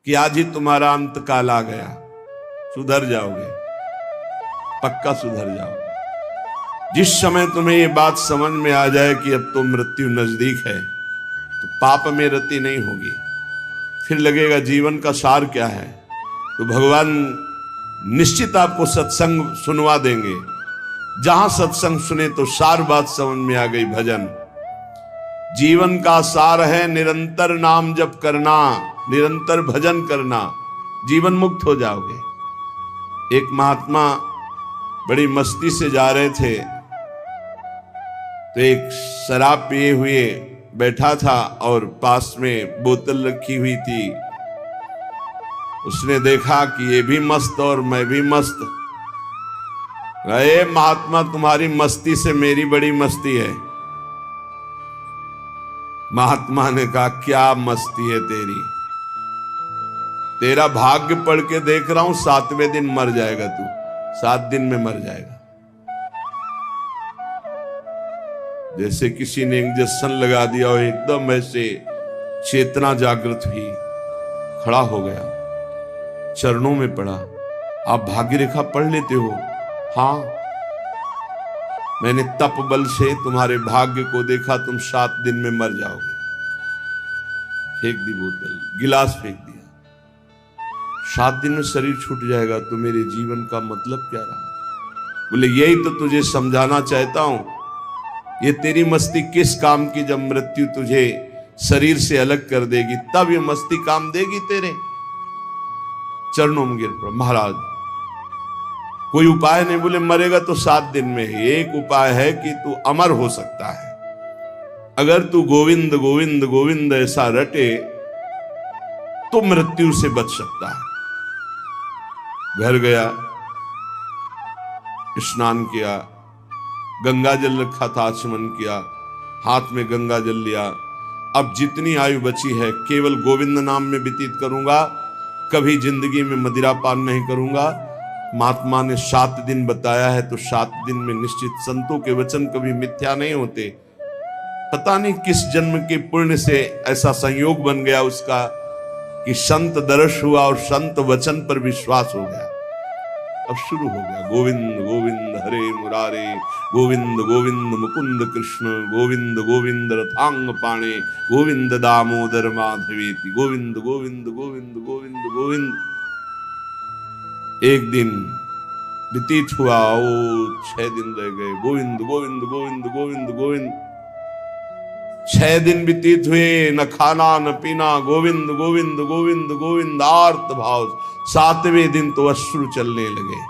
कि आज ही तुम्हारा अंत काल आ गया, सुधर जाओगे, पक्का सुधर जाओगे। जिस समय तुम्हें ये बात समझ में आ जाए कि अब तो मृत्यु नजदीक है, तो पाप में रति नहीं होगी। फिर लगेगा जीवन का सार क्या है, तो भगवान निश्चित आपको सत्संग सुनवा देंगे। जहां सत्संग सुने तो सार बात समझ में आ गई। भजन जीवन का सार है, निरंतर नाम जप करना, निरंतर भजन करना, जीवन मुक्त हो जाओगे। एक महात्मा बड़ी मस्ती से जा रहे थे, तो एक शराब पिए हुए बैठा था और पास में बोतल रखी हुई थी। उसने देखा कि ये भी मस्त और मैं भी मस्त। अरे महात्मा, तुम्हारी मस्ती से मेरी बड़ी मस्ती है। महात्मा ने कहा, क्या मस्ती है तेरी? तेरा भाग्य पढ़ के देख रहा हूं, 7वें दिन मर जाएगा तू, 7 दिन में मर जाएगा। जैसे किसी ने इंजेक्शन लगा दिया और एकदम ऐसे चेतना जागृत हुई, खड़ा हो गया, चरणों में पड़ा। आप भाग्य रेखा पढ़ लेते हो? हाँ, मैंने तप बल से तुम्हारे भाग्य को देखा, तुम 7 दिन में मर जाओगे। फेंक दी बोतल, गिलास फेंक दिया। 7 दिन में शरीर छूट जाएगा, तो मेरे जीवन का मतलब क्या रहा? बोले यही तो तुझे समझाना चाहता हूं। ये तेरी मस्ती किस काम की, जब मृत्यु तुझे शरीर से अलग कर देगी, तब ये मस्ती काम देगी तेरे। चरणों में गिर पड़ा। महाराज कोई उपाय नहीं? बोले मरेगा तो 7 दिन में ही। एक उपाय है कि तू अमर हो सकता है। अगर तू गोविंद गोविंद गोविंद ऐसा रटे तो मृत्यु से बच सकता है। घर गया, स्नान किया, गंगा जल रखा था, आचमन किया, हाथ में गंगा जल लिया। अब जितनी आयु बची है केवल गोविंद नाम में व्यतीत करूंगा, कभी जिंदगी में मदिरा पान नहीं करूंगा। महात्मा ने 7 दिन बताया है, तो 7 दिन में निश्चित, संतों के वचन कभी मिथ्या नहीं होते। पता नहीं किस जन्म के पुण्य से ऐसा संयोग बन गया उसका कि संत दर्श हुआ और संत वचन पर विश्वास हो गया। अब शुरू हो गया, गोविंद गोविंद हरे मुरारे, गोविंद गोविंद मुकुंद कृष्ण, गोविंद गोविंद रथांग पाणे, गोविंद दामोदर माधवेति, गोविंद गोविंद गोविंद गोविंद गोविंद। एक दिन व्यतीत हुआ, ओ 6 दिन रह गए, गोविंद गोविंद गोविंद गोविंद गोविंद। 6 दिन व्यतीत हुए, न खाना न पीना, गोविंद गोविंद गोविंद गोविंद, आर्त भाव। 7वें दिन तो अश्रु चलने लगे।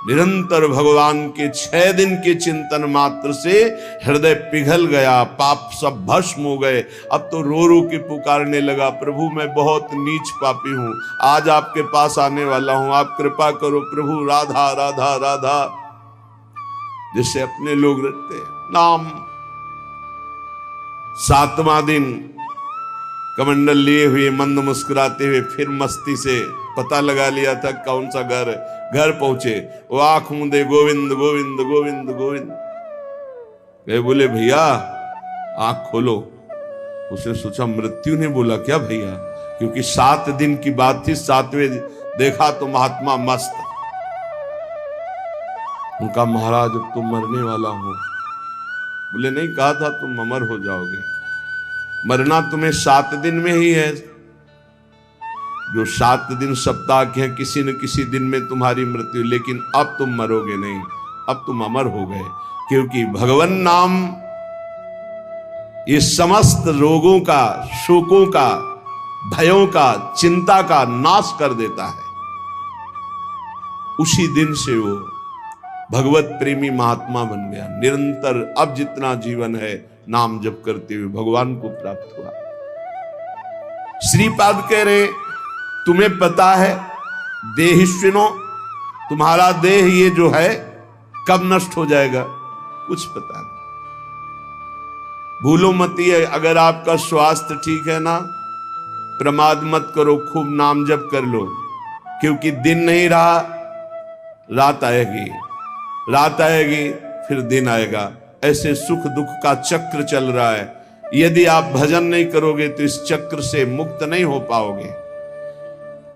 निरंतर भगवान के 6 दिन के चिंतन मात्र से हृदय पिघल गया, पाप सब भस्म हो गए। अब तो रो रो के पुकारने लगा, प्रभु मैं बहुत नीच पापी हूं, आज आपके पास आने वाला हूं, आप कृपा करो प्रभु, राधा राधा राधा, जिससे अपने लोग रटते नाम। 7वां दिन कमंडल लिए हुए, मंद मुस्कुराते हुए, फिर मस्ती से पता लगा लिया था कौन सा घर पहुंचे। वो आंख मूंदे, गोविंद गोविंद गोविंद गोविंद। गए, बोले भैया आंख खोलो। उसने सोचा मृत्यु ने बोला क्या भैया, क्योंकि 7 दिन की बात थी। 7वें देखा तो महात्मा मस्त। उनका महाराज अब तुम मरने वाला हो। बोले नहीं, कहा था तुम अमर हो जाओगे। मरना तुम्हें 7 दिन में ही है। जो 7 दिन सप्ताह के हैं, किसी न किसी दिन में तुम्हारी मृत्यु, लेकिन अब तुम मरोगे नहीं, अब तुम अमर हो गए। क्योंकि भगवान नाम ये समस्त रोगों का, शोकों का, भयों का, चिंता का नाश कर देता है। उसी दिन से वो भगवत प्रेमी महात्मा बन गया। निरंतर अब जितना जीवन है नाम जप करते हुए भगवान को प्राप्त हुआ। श्रीपाद कह रहे, तुम्हें पता है देहिष्विनो, तुम्हारा देह ये जो है कब नष्ट हो जाएगा? कुछ पता नहीं। भूलो मत, अगर आपका स्वास्थ्य ठीक है ना, प्रमाद मत करो, खूब नाम जप कर लो, क्योंकि दिन नहीं रहा, रात आएगी, रात आएगी फिर दिन आएगा। ऐसे सुख दुख का चक्र चल रहा है। यदि आप भजन नहीं करोगे तो इस चक्र से मुक्त नहीं हो पाओगे।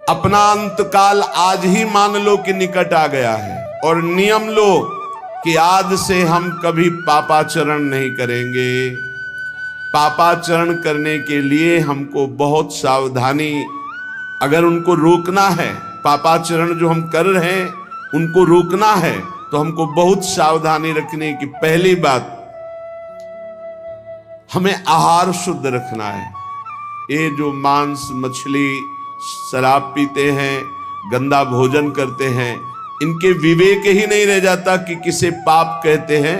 अपना अंतकाल आज ही मान लो कि निकट आ गया है और नियम लो कि आज से हम कभी पापाचरण नहीं करेंगे। पापाचरण करने के लिए हमको बहुत सावधानी, अगर उनको रोकना है, पापाचरण जो हम कर रहे हैं उनको रोकना है तो हमको बहुत सावधानी रखने की। पहली बात, हमें आहार शुद्ध रखना है। ये जो मांस मछली शराब पीते हैं, गंदा भोजन करते हैं, इनके विवेक ही नहीं रह जाता कि किसे पाप कहते हैं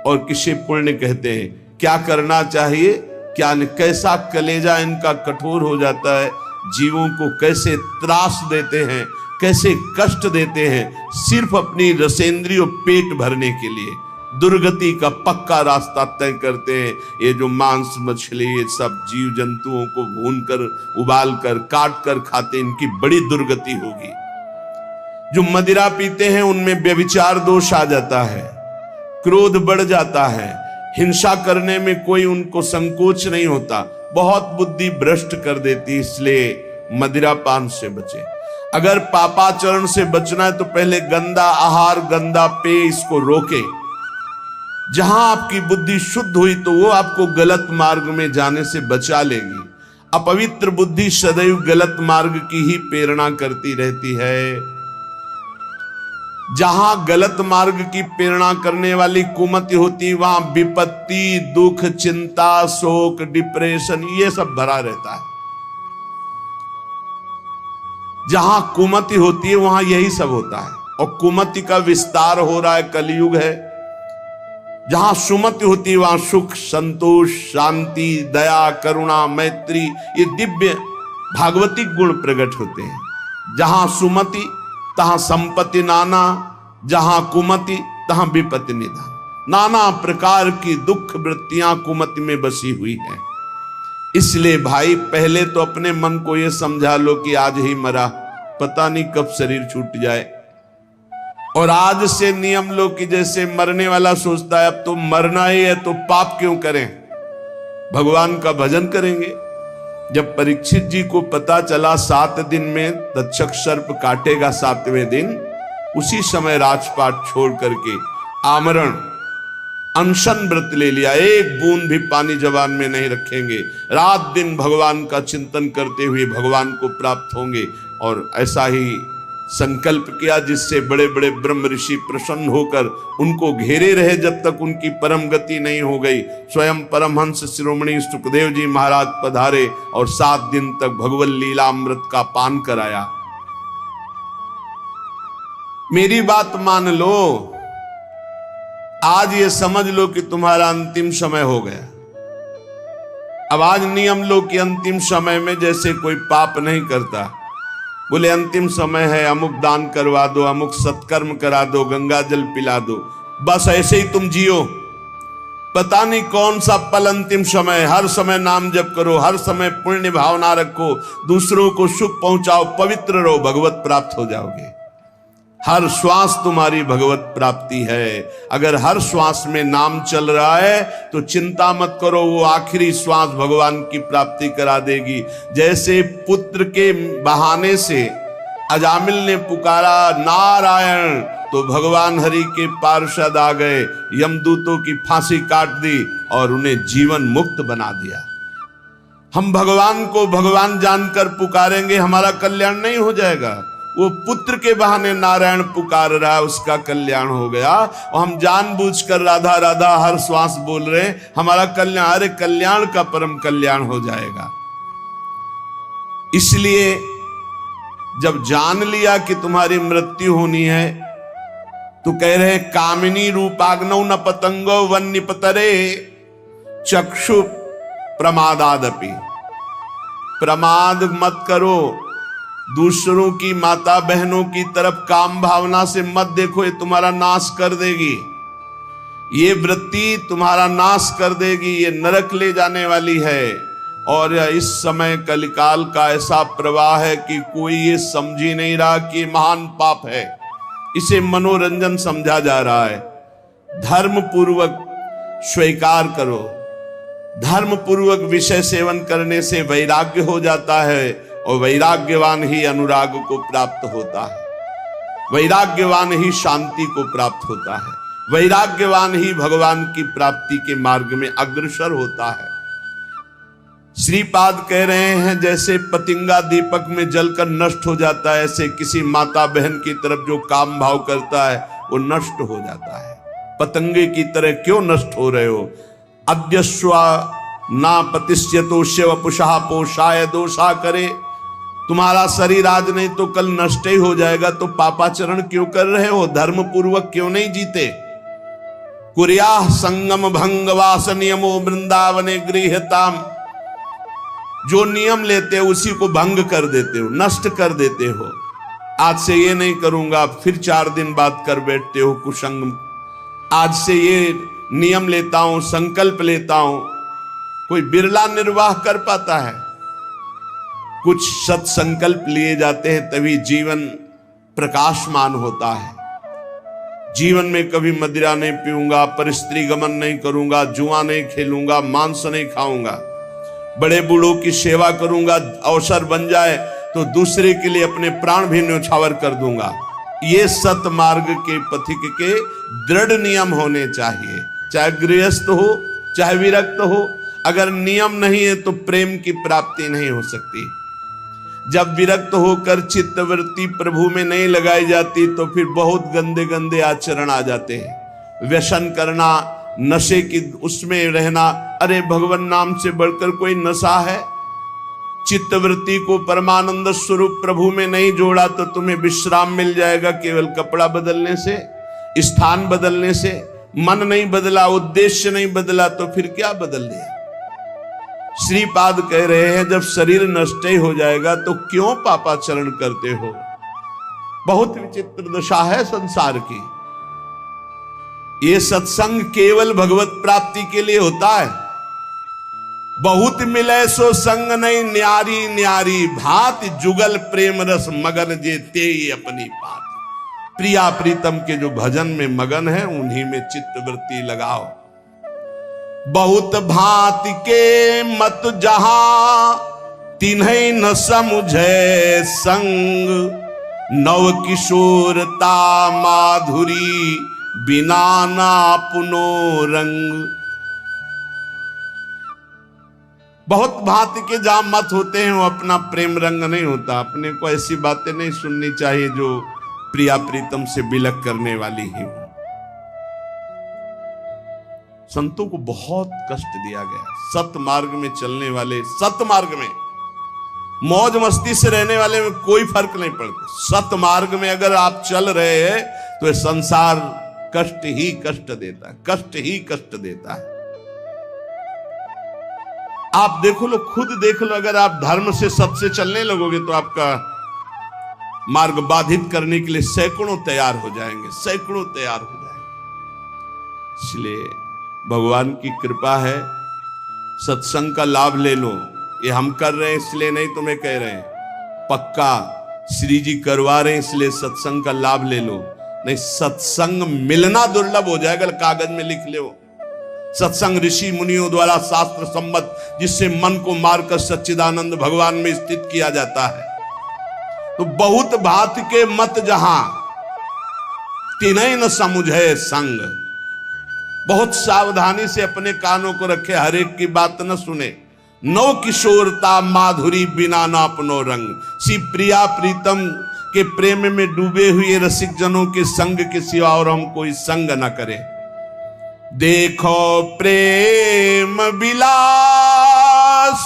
और किसे पुण्य कहते हैं, क्या करना चाहिए क्या नहीं। कैसा कलेजा इनका कठोर हो जाता है, जीवों को कैसे त्रास देते हैं, कैसे कष्ट देते हैं, सिर्फ अपनी रसेंद्रिय पेट भरने के लिए दुर्गति का पक्का रास्ता तय करते हैं। ये जो मांस मछली ये सब जीव जंतुओं को भूनकर उबाल कर काट कर खाते, इनकी बड़ी दुर्गति होगी। जो मदिरा पीते हैं उनमें व्यभिचार दोष आ जाता है, क्रोध बढ़ जाता है, हिंसा करने में कोई उनको संकोच नहीं होता, बहुत बुद्धि भ्रष्ट कर देती। इसलिए मदिरा पान से बचे। अगर पापाचरण से बचना है तो पहले गंदा आहार गंदा पेय इसको रोके। जहां आपकी बुद्धि शुद्ध हुई तो वो आपको गलत मार्ग में जाने से बचा लेगी। अपवित्र बुद्धि सदैव गलत मार्ग की ही प्रेरणा करती रहती है। जहां गलत मार्ग की प्रेरणा करने वाली कुमति होती वहां विपत्ति, दुख, चिंता, शोक, डिप्रेशन ये सब भरा रहता है। जहां कुमति होती है वहां यही सब होता है और कुमति का विस्तार हो रहा है, कलयुग है। जहां सुमति होती है वहां सुख, संतोष, शांति, दया, करुणा, मैत्री ये दिव्य भागवतिक गुण प्रकट होते हैं। जहां सुमति तहां संपत्ति नाना, जहां कुमति तहां विपत्ति निधान। नाना प्रकार की दुख वृत्तियां कुमति में बसी हुई हैं। इसलिए भाई पहले तो अपने मन को यह समझा लो कि आज ही मरा, पता नहीं कब शरीर छूट जाए। और आज से नियम लो कि जैसे मरने वाला सोचता है अब तो मरना ही है तो पाप क्यों करें, भगवान का भजन करेंगे। जब परीक्षित जी को पता चला 7 दिन में तक्षक सर्प काटेगा 7वें दिन, उसी समय राजपाट छोड़ करके आमरण अनशन व्रत ले लिया। एक बूंद भी पानी जबान में नहीं रखेंगे, रात दिन भगवान का चिंतन करते हुए भगवान को प्राप्त होंगे। और ऐसा ही संकल्प किया जिससे बड़े बड़े ब्रह्म ऋषि प्रसन्न होकर उनको घेरे रहे जब तक उनकी परम गति नहीं हो गई। स्वयं परमहंस शिरोमणि सुखदेव जी महाराज पधारे और 7 दिन तक भगवत लीलामृत का पान कराया। मेरी बात मान लो, आज ये समझ लो कि तुम्हारा अंतिम समय हो गया। अब आज नियम लो कि अंतिम समय में जैसे कोई पाप नहीं करता, बोले अंतिम समय है अमुक दान करवा दो, अमुक सत्कर्म करा दो, गंगा जल पिला दो, बस ऐसे ही तुम जियो। पता नहीं कौन सा पल अंतिम समय। हर समय नाम जप करो, हर समय पुण्य भावना रखो, दूसरों को सुख पहुंचाओ, पवित्र रहो, भगवत प्राप्त हो जाओगे। हर श्वास तुम्हारी भगवत प्राप्ति है। अगर हर श्वास में नाम चल रहा है तो चिंता मत करो, वो आखिरी श्वास भगवान की प्राप्ति करा देगी। जैसे पुत्र के बहाने से अजामिल ने पुकारा नारायण तो भगवान हरि के पार्षद आ गए, यमदूतों की फांसी काट दी और उन्हें जीवन मुक्त बना दिया। हम भगवान को भगवान जानकर पुकारेंगे, हमारा कल्याण नहीं हो जाएगा। वो पुत्र के बहाने नारायण पुकार रहा है, उसका कल्याण हो गया। और हम जानबूझकर राधा राधा हर श्वास बोल रहे हैं, हमारा कल्याण, अरे कल्याण का परम कल्याण हो जाएगा। इसलिए जब जान लिया कि तुम्हारी मृत्यु होनी है तो कह रहे कामिनी रूपाग्नौ न पतंगो वन निपतरे चक्षु प्रमादादपि। प्रमाद मत करो, दूसरों की माता बहनों की तरफ काम भावना से मत देखो, ये तुम्हारा नाश कर देगी। ये वृत्ति तुम्हारा नाश कर देगी, ये नरक ले जाने वाली है। और इस समय कलिकाल का ऐसा प्रवाह है कि कोई ये समझ ही नहीं रहा कि ये महान पाप है, इसे मनोरंजन समझा जा रहा है। धर्म पूर्वक स्वीकार करो। धर्म पूर्वक विषय सेवन करने से वैराग्य हो जाता है और वैराग्यवान ही अनुराग को प्राप्त होता है, वैराग्यवान ही शांति को प्राप्त होता है, वैराग्यवान ही भगवान की प्राप्ति के मार्ग में अग्रसर होता है। श्रीपाद कह रहे हैं जैसे पतिंगा दीपक में जलकर नष्ट हो जाता है, ऐसे किसी माता बहन की तरफ जो काम भाव करता है वो नष्ट हो जाता है। पतंगे की तरह क्यों नष्ट हो रहे हो? अद्यस्वा ना पतिष्यतो शिव पुषा पोषाय दोषा करे। तुम्हारा शरीर आज नहीं तो कल नष्ट ही हो जाएगा, तो पापाचरण क्यों कर रहे हो? धर्म पूर्वक क्यों नहीं जीते? कुर्या संगम भंग वास नियमो वृंदावने गृहताम। जो नियम लेते हो उसी को भंग कर देते हो, नष्ट कर देते हो। आज से ये नहीं करूंगा, फिर 4 दिन बाद कर बैठते हो कुसंग। आज से ये नियम लेता हूं, संकल्प लेता हूं। कोई बिरला निर्वाह कर पाता है। कुछ सत्संकल्प लिए जाते हैं तभी जीवन प्रकाशमान होता है। जीवन में कभी मदिरा नहीं पीऊंगा, परस्त्री गमन नहीं करूंगा, जुआ नहीं खेलूंगा, मांस नहीं खाऊंगा, बड़े बूढ़ों की सेवा करूंगा, अवसर बन जाए तो दूसरे के लिए अपने प्राण भी न्यौछावर कर दूंगा। ये सत मार्ग के पथिक के दृढ़ नियम होने चाहिए, चाहे गृहस्थ हो चाहे विरक्त हो। अगर नियम नहीं है तो प्रेम की प्राप्ति नहीं हो सकती। जब विरक्त होकर चित्तवृत्ति प्रभु में नहीं लगाई जाती तो फिर बहुत गंदे गंदे आचरण आ जाते हैं। व्यसन करना, नशे की उसमें रहना, अरे भगवान नाम से बढ़कर कोई नशा है? चित्तवृत्ति को परमानंद स्वरूप प्रभु में नहीं जोड़ा तो तुम्हें विश्राम मिल जाएगा केवल कपड़ा बदलने से, स्थान बदलने से। मन नहीं बदला, उद्देश्य नहीं बदला तो फिर क्या बदल लिया? श्रीपाद कह रहे हैं जब शरीर नष्ट ही हो जाएगा तो क्यों पापाचरण करते हो? बहुत विचित्र दशा है संसार की। ये सत्संग केवल भगवत प्राप्ति के लिए होता है। बहुत मिले सो संग नहीं, न्यारी न्यारी भांति जुगल प्रेम रस मगन जे ते अपनी बात। प्रिया प्रीतम के जो भजन में मगन है उन्हीं में चित्तवृत्ति लगाओ। बहुत भांति के मत जहां तिन्हीं न समुझे संग, नव किशोरता माधुरी बिना ना पुनो रंग। बहुत भांति के जहां मत होते हैं वो अपना प्रेम रंग नहीं होता। अपने को ऐसी बातें नहीं सुननी चाहिए जो प्रिया प्रीतम से बिलक करने वाली ही हो। संतों को बहुत कष्ट दिया गया। सत मार्ग में चलने वाले, सत मार्ग में मौज मस्ती से रहने वाले में कोई फर्क नहीं पड़ता। सत मार्ग में अगर आप चल रहे हैं तो संसार कष्ट ही कष्ट देता है, कष्ट ही कष्ट देता है। आप देखो लो, खुद देख लो, अगर आप धर्म से सत से चलने लगोगे तो आपका मार्ग बाधित करने के लिए सैकड़ों तैयार हो जाएंगे, सैकड़ों तैयार हो जाएंगे। इसलिए भगवान की कृपा है, सत्संग का लाभ ले लो। ये हम कर रहे हैं इसलिए नहीं तुम्हें कह रहे हैं, पक्का श्री जी करवा रहे हैं इसलिए सत्संग का लाभ ले लो। नहीं, सत्संग मिलना दुर्लभ हो जाएगा। कागज में लिख ले। सत्संग ऋषि मुनियों द्वारा शास्त्र सम्मत, जिससे मन को मारकर सच्चिदानंद भगवान में स्थित किया जाता है। तो बहुत भांति के मत जहां तिन्हीं न समुझे संग। बहुत सावधानी से अपने कानों को रखे, हर एक की बात न सुने। नौ किशोरता माधुरी बिना ना अपनो रंग। सी प्रिया प्रीतम के प्रेम में डूबे हुए रसिक जनों के संग के सिवा और हम कोई संग न करें। देखो प्रेम विलास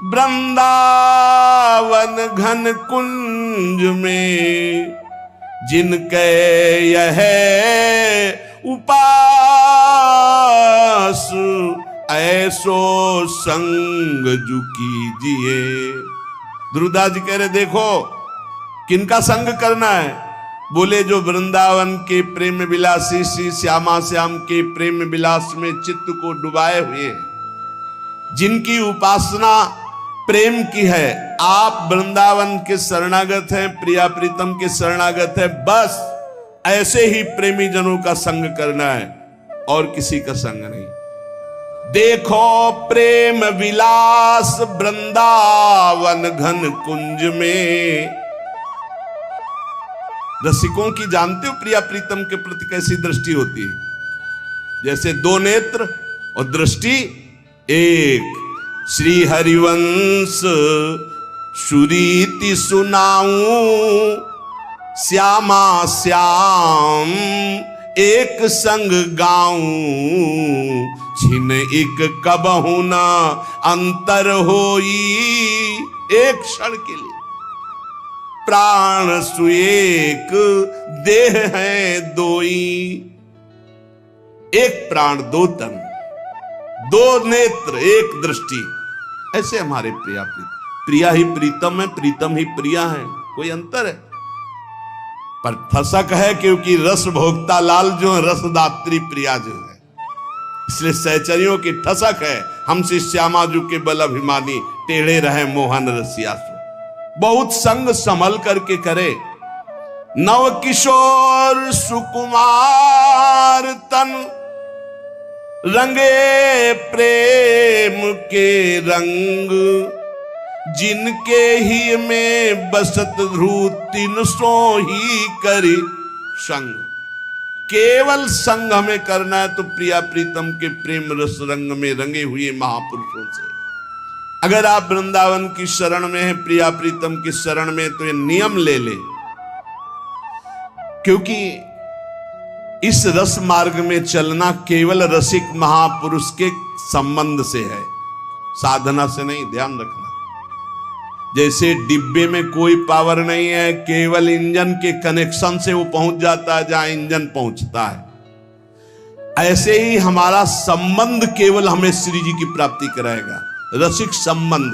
वृंदावन घन कुंज में, जिनके यह उपास ऐसो संग जु कीजिए। ध्रुवदास जी कह रहे देखो किनका संग करना है? बोले जो वृंदावन के प्रेम विलासी श्री श्यामा श्याम के प्रेम विलास में चित्त को डुबाए हुए हैं, जिनकी उपासना प्रेम की है। आप वृंदावन के शरणागत हैं, प्रिया प्रीतम के शरणागत हैं, बस ऐसे ही प्रेमी जनों का संग करना है और किसी का संग नहीं। देखो प्रेम विलास वृंदावन घन कुंज में। रसिकों की जानते हो प्रिया प्रीतम के प्रति कैसी दृष्टि होती है? जैसे दो नेत्र और दृष्टि एक। श्री हरिवंश सुरीति सुनाऊं, श्यामा श्याम एक संग गाऊं। छिन एक कबहु न अंतर होई, एक क्षण के लिए प्राण सुएक देह है दोई। एक प्राण दो तन, दो नेत्र एक दृष्टि, ऐसे हमारे प्रिया प्रिया ही प्रीतम है, प्रीतम ही प्रिया है। कोई अंतर है? पर ठसक है क्योंकि रस भोक्ता लाल जो है, रसदात्री प्रिया जो है, इसलिए सहचरियों की ठसक है। हमसे श्यामा जू के बल अभिमानी, टेढ़े रहे मोहन रसिया सो। बहुत संग संभल करके करे। नव किशोर सुकुमार तन, रंगे प्रेम के रंग। जिनके ही में बसत ध्रुव तीन सो ही करी संग। केवल संग हमें करना है तो प्रिया प्रीतम के प्रेम रस रंग में रंगे हुए महापुरुषों से। अगर आप वृंदावन की शरण में हैं, प्रिया प्रीतम की शरण में, तो ये नियम ले ले, क्योंकि इस रस मार्ग में चलना केवल रसिक महापुरुष के संबंध से है, साधना से नहीं। ध्यान रखना। जैसे डिब्बे में कोई पावर नहीं है, केवल इंजन के कनेक्शन से वो पहुंच जाता है जहां इंजन पहुंचता है, ऐसे ही हमारा संबंध केवल हमें श्री जी की प्राप्ति कराएगा। रसिक संबंध।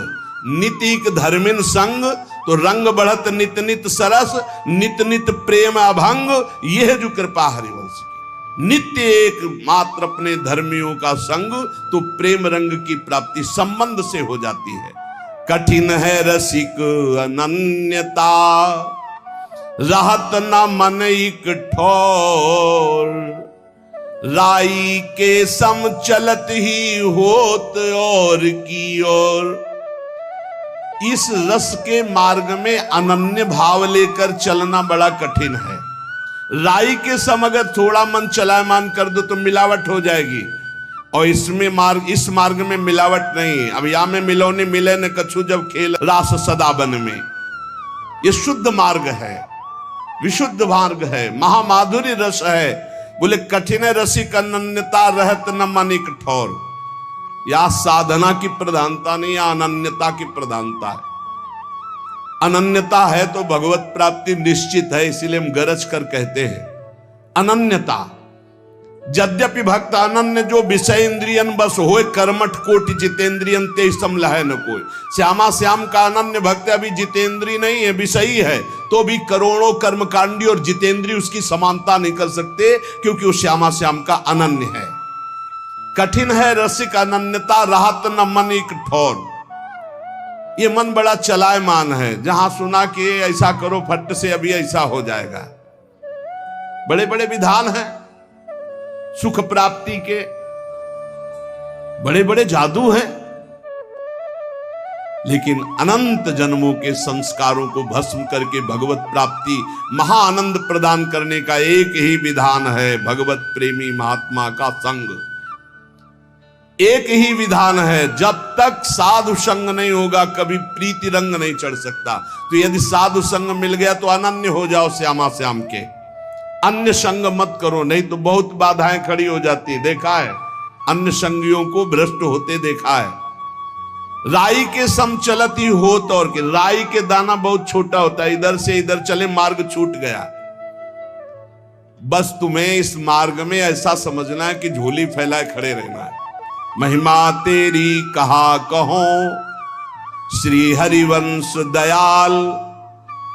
नितिक धर्मिन संग, तो रंग बढ़त नित नित सरस, नित नित प्रेम अभंग। यह जो कृपा हरिवंश की, नित्य एक मात्र अपने धर्मियों का संग, तो प्रेम रंग की प्राप्ति संबंध से हो जाती है। कठिन है रसिक अनन्यता, रहत न मन एक ठोर। राई के सम चलत ही होत और की ओर। इस रस के मार्ग में अनन्य भाव लेकर चलना बड़ा कठिन है। राई के सम अगर थोड़ा मन चलायमान कर दो तो मिलावट हो जाएगी, और इस मार्ग में मिलावट नहीं। अब या में मिलोने मिले न कछु, जब खेल रास सदा बन में। ये शुद्ध मार्ग है, विशुद्ध मार्ग है, महामाधुर्य रस है। बोले कठिन रसिक अनन्यता, रहत न मन एक ठोर। या साधना की प्रधानता नहीं, या अनन्यता की प्रधानता है। अनन्यता है तो भगवत प्राप्ति निश्चित है, इसीलिए हम गरज कर कहते हैं अनन्यता। यद्यपि भक्त अनन्य जो विषय इंद्रियन बस होए, कर्मठ कोटि जितेंद्रियन ते समलह न कोई। श्यामा श्याम का अनन्य भक्त अभी जितेंद्री नहीं है, विषयी है, तो भी करोड़ों कर्मकांडी और जितेंद्री उसकी समानता नहीं कर सकते, क्योंकि वो श्यामा श्याम का अनन्य है। कठिन है रसिक अनन्यता, राहत न मन एक ठोर। ये मन बड़ा चलायमान है, जहां सुना कि ऐसा करो फट से अभी ऐसा हो जाएगा। बड़े बड़े विधान हैं सुख प्राप्ति के, बड़े बड़े जादू हैं, लेकिन अनंत जन्मों के संस्कारों को भस्म करके भगवत प्राप्ति महाआनंद प्रदान करने का एक ही विधान है, भगवत प्रेमी महात्मा का संग। एक ही विधान है। जब तक साधु संग नहीं होगा, कभी प्रीति रंग नहीं चढ़ सकता। तो यदि साधु संग मिल गया तो अनन्य हो जाओ श्यामा श्याम के, अन्य संग मत करो, नहीं तो बहुत बाधाएं खड़ी हो जाती है। देखा है, अन्य संगियों को भ्रष्ट होते देखा है। राई के सम चलत ही होत और के, राई के दाना बहुत छोटा होता है, इधर से इधर चले मार्ग छूट गया। बस तुम्हें इस मार्ग में ऐसा समझना है कि झोली फैलाए खड़े रहना है। महिमा तेरी कहा कहो श्री हरिवंश दयाल,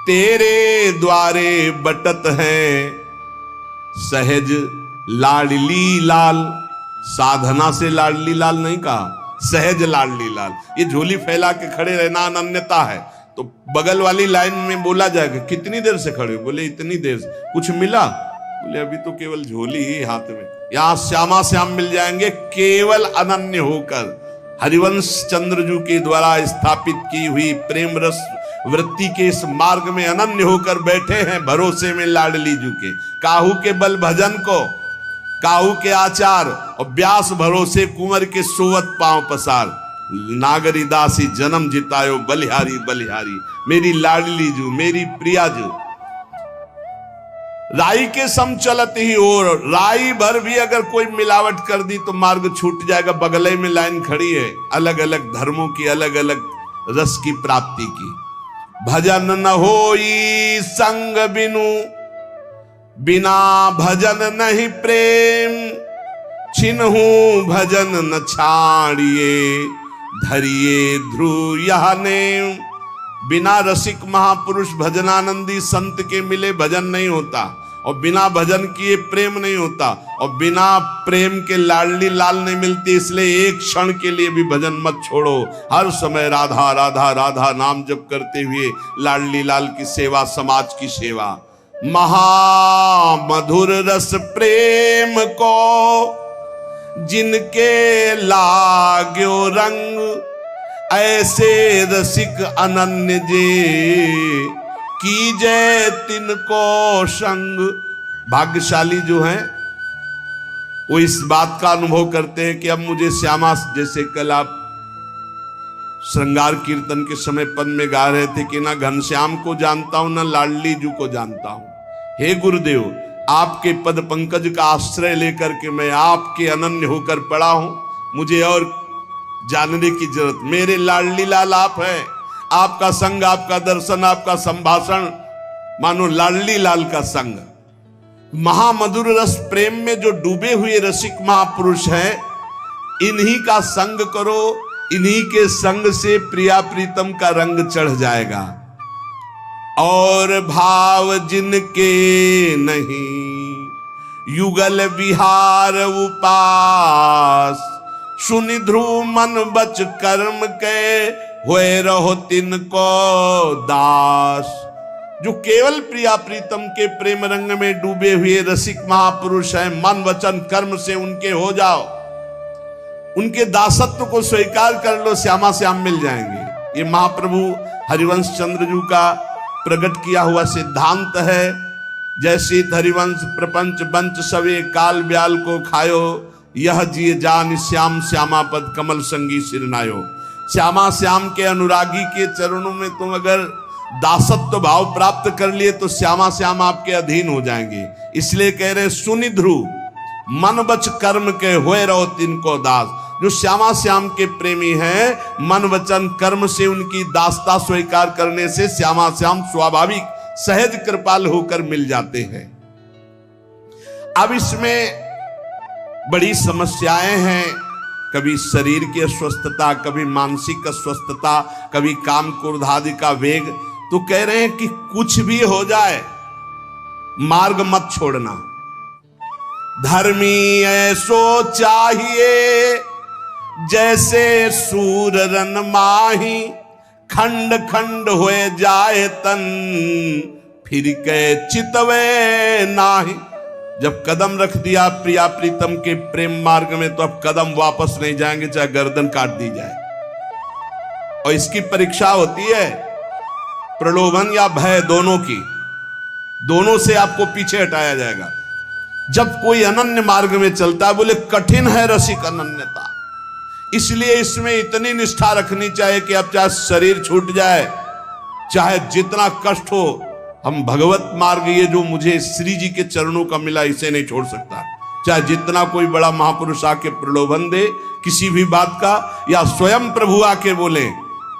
तेरे द्वारे बटत है सहज लाडली लाल। साधना से लाडली लाल नहीं कहा, सहज लाडली लाल। ये झोली फैला के खड़े रहना अनन्यता है। तो बगल वाली लाइन में बोला जाएगा, कितनी देर से खड़े हो? बोले इतनी देर से। कुछ मिला? बोले अभी तो केवल झोली ही हाथ में। यहां श्यामा श्याम मिल जाएंगे केवल अनन्य होकर। हरिवंश चंद्रजू के द्वारा स्थापित की हुई प्रेम रस वृत्ति के इस मार्ग में अनन्य होकर बैठे हैं, भरोसे में लाडली जू के। काहू के बल भजन को, काहू के आचार और व्यास भरोसे कुंवर के सोवत पांव पसार। नागरी दासी जन्म जितायो बलिहारी बलिहारी, मेरी लाडली जू मेरी प्रिया जू। राई के सम चलत ही और, राई भर भी अगर कोई मिलावट कर दी तो मार्ग छूट जाएगा। बगले में लाइन खड़ी है, अलग अलग धर्मों की, अलग अलग रस की प्राप्ति की। भजन न होई संग बिनु, बिना भजन नहीं प्रेम। छिन्हू भजन न छाड़िए, धरिए ध्रुव यह नेम। बिना रसिक महापुरुष भजनानंदी संत के मिले भजन नहीं होता, और बिना भजन किए प्रेम नहीं होता, और बिना प्रेम के लाडली लाल नहीं मिलती। इसलिए एक क्षण के लिए भी भजन मत छोड़ो। हर समय राधा राधा राधा नाम जप करते हुए लाडली लाल की सेवा, समाज की सेवा। महामधुर रस प्रेम को जिनके लाग्यो रंग, ऐसे रसिक अनन्य जे कीजे तिनको संग। भाग्यशाली जो हैं वो इस बात का अनुभव करते हैं कि अब मुझे श्यामा, जैसे कल आप श्रृंगार कीर्तन के समय पद में गा रहे थे कि ना घनश्याम को जानता हूं ना लाडली जू को जानता हूं। हे गुरुदेव, आपके पद पंकज का आश्रय लेकर के मैं आपके अनन्य होकर पड़ा हूं, मुझे और जानने की जरूरत। मेरे लाडली लाल आप हैं, आपका संग, आपका दर्शन, आपका संभाषण मानो लाडली लाल का संग। महामधुर रस प्रेम में जो डूबे हुए रसिक महापुरुष हैं, इन्हीं का संग करो। इन्हीं के संग से प्रिया प्रीतम का रंग चढ़ जाएगा। और भाव जिनके नहीं, युगल विहार उपास। सुनि ध्रुव मन बच कर्म के, होए रहो तिनको दास। जो केवल प्रिया प्रीतम के प्रेम रंग में डूबे हुए रसिक महापुरुष हैं, मन वचन कर्म से उनके हो जाओ, उनके दासत्व को स्वीकार कर लो, श्यामा श्याम मिल जाएंगे। ये महाप्रभु हरिवंश चंद्रजू का प्रकट किया हुआ सिद्धांत है। जैसे हरिवंश प्रपंच बंच सवे, काल ब्याल को खायो। यह जिए जान श्याम श्यामा पद, कमल संगी सिरनायो। श्यामा श्याम के अनुरागी के चरणों में तुम अगर दासत्व भाव प्राप्त कर लिए तो श्यामा श्याम आपके अधीन हो जाएंगे। इसलिए कह रहे सुनि ध्रुव मन बच कर्म के, होए रहो तिनको दास। जो श्यामा श्याम के प्रेमी हैं, मन वचन कर्म से उनकी दासता स्वीकार करने से श्यामा श्याम स्वाभाविक सहज कृपाल होकर मिल जाते हैं। अब इसमें बड़ी समस्याएं हैं, कभी शरीर की अस्वस्थता, कभी मानसिक अस्वस्थता, कभी काम क्रोध आदि का वेग। तो कह रहे हैं कि कुछ भी हो जाए मार्ग मत छोड़ना। धर्मी ऐसो चाहिए जैसे सूर रन माही, खंड खंड होए जाए तन फिर के चितवे नाही। जब कदम रख दिया प्रिया प्रीतम के प्रेम मार्ग में तो अब कदम वापस नहीं जाएंगे, चाहे गर्दन काट दी जाए। और इसकी परीक्षा होती है प्रलोभन या भय, दोनों की। दोनों से आपको पीछे हटाया जाएगा। जब कोई अनन्य मार्ग में चलता है, बोले कठिन है रसिक अनन्यता, इसलिए इसमें इतनी निष्ठा रखनी चाहिए कि अब चाहे शरीर छूट जाए, चाहे जितना कष्ट हो, हम भगवत मार्ग ये जो मुझे श्री जी के चरणों का मिला, इसे नहीं छोड़ सकता। चाहे जितना कोई बड़ा महापुरुष आके प्रलोभन दे किसी भी बात का, या स्वयं प्रभु आके बोले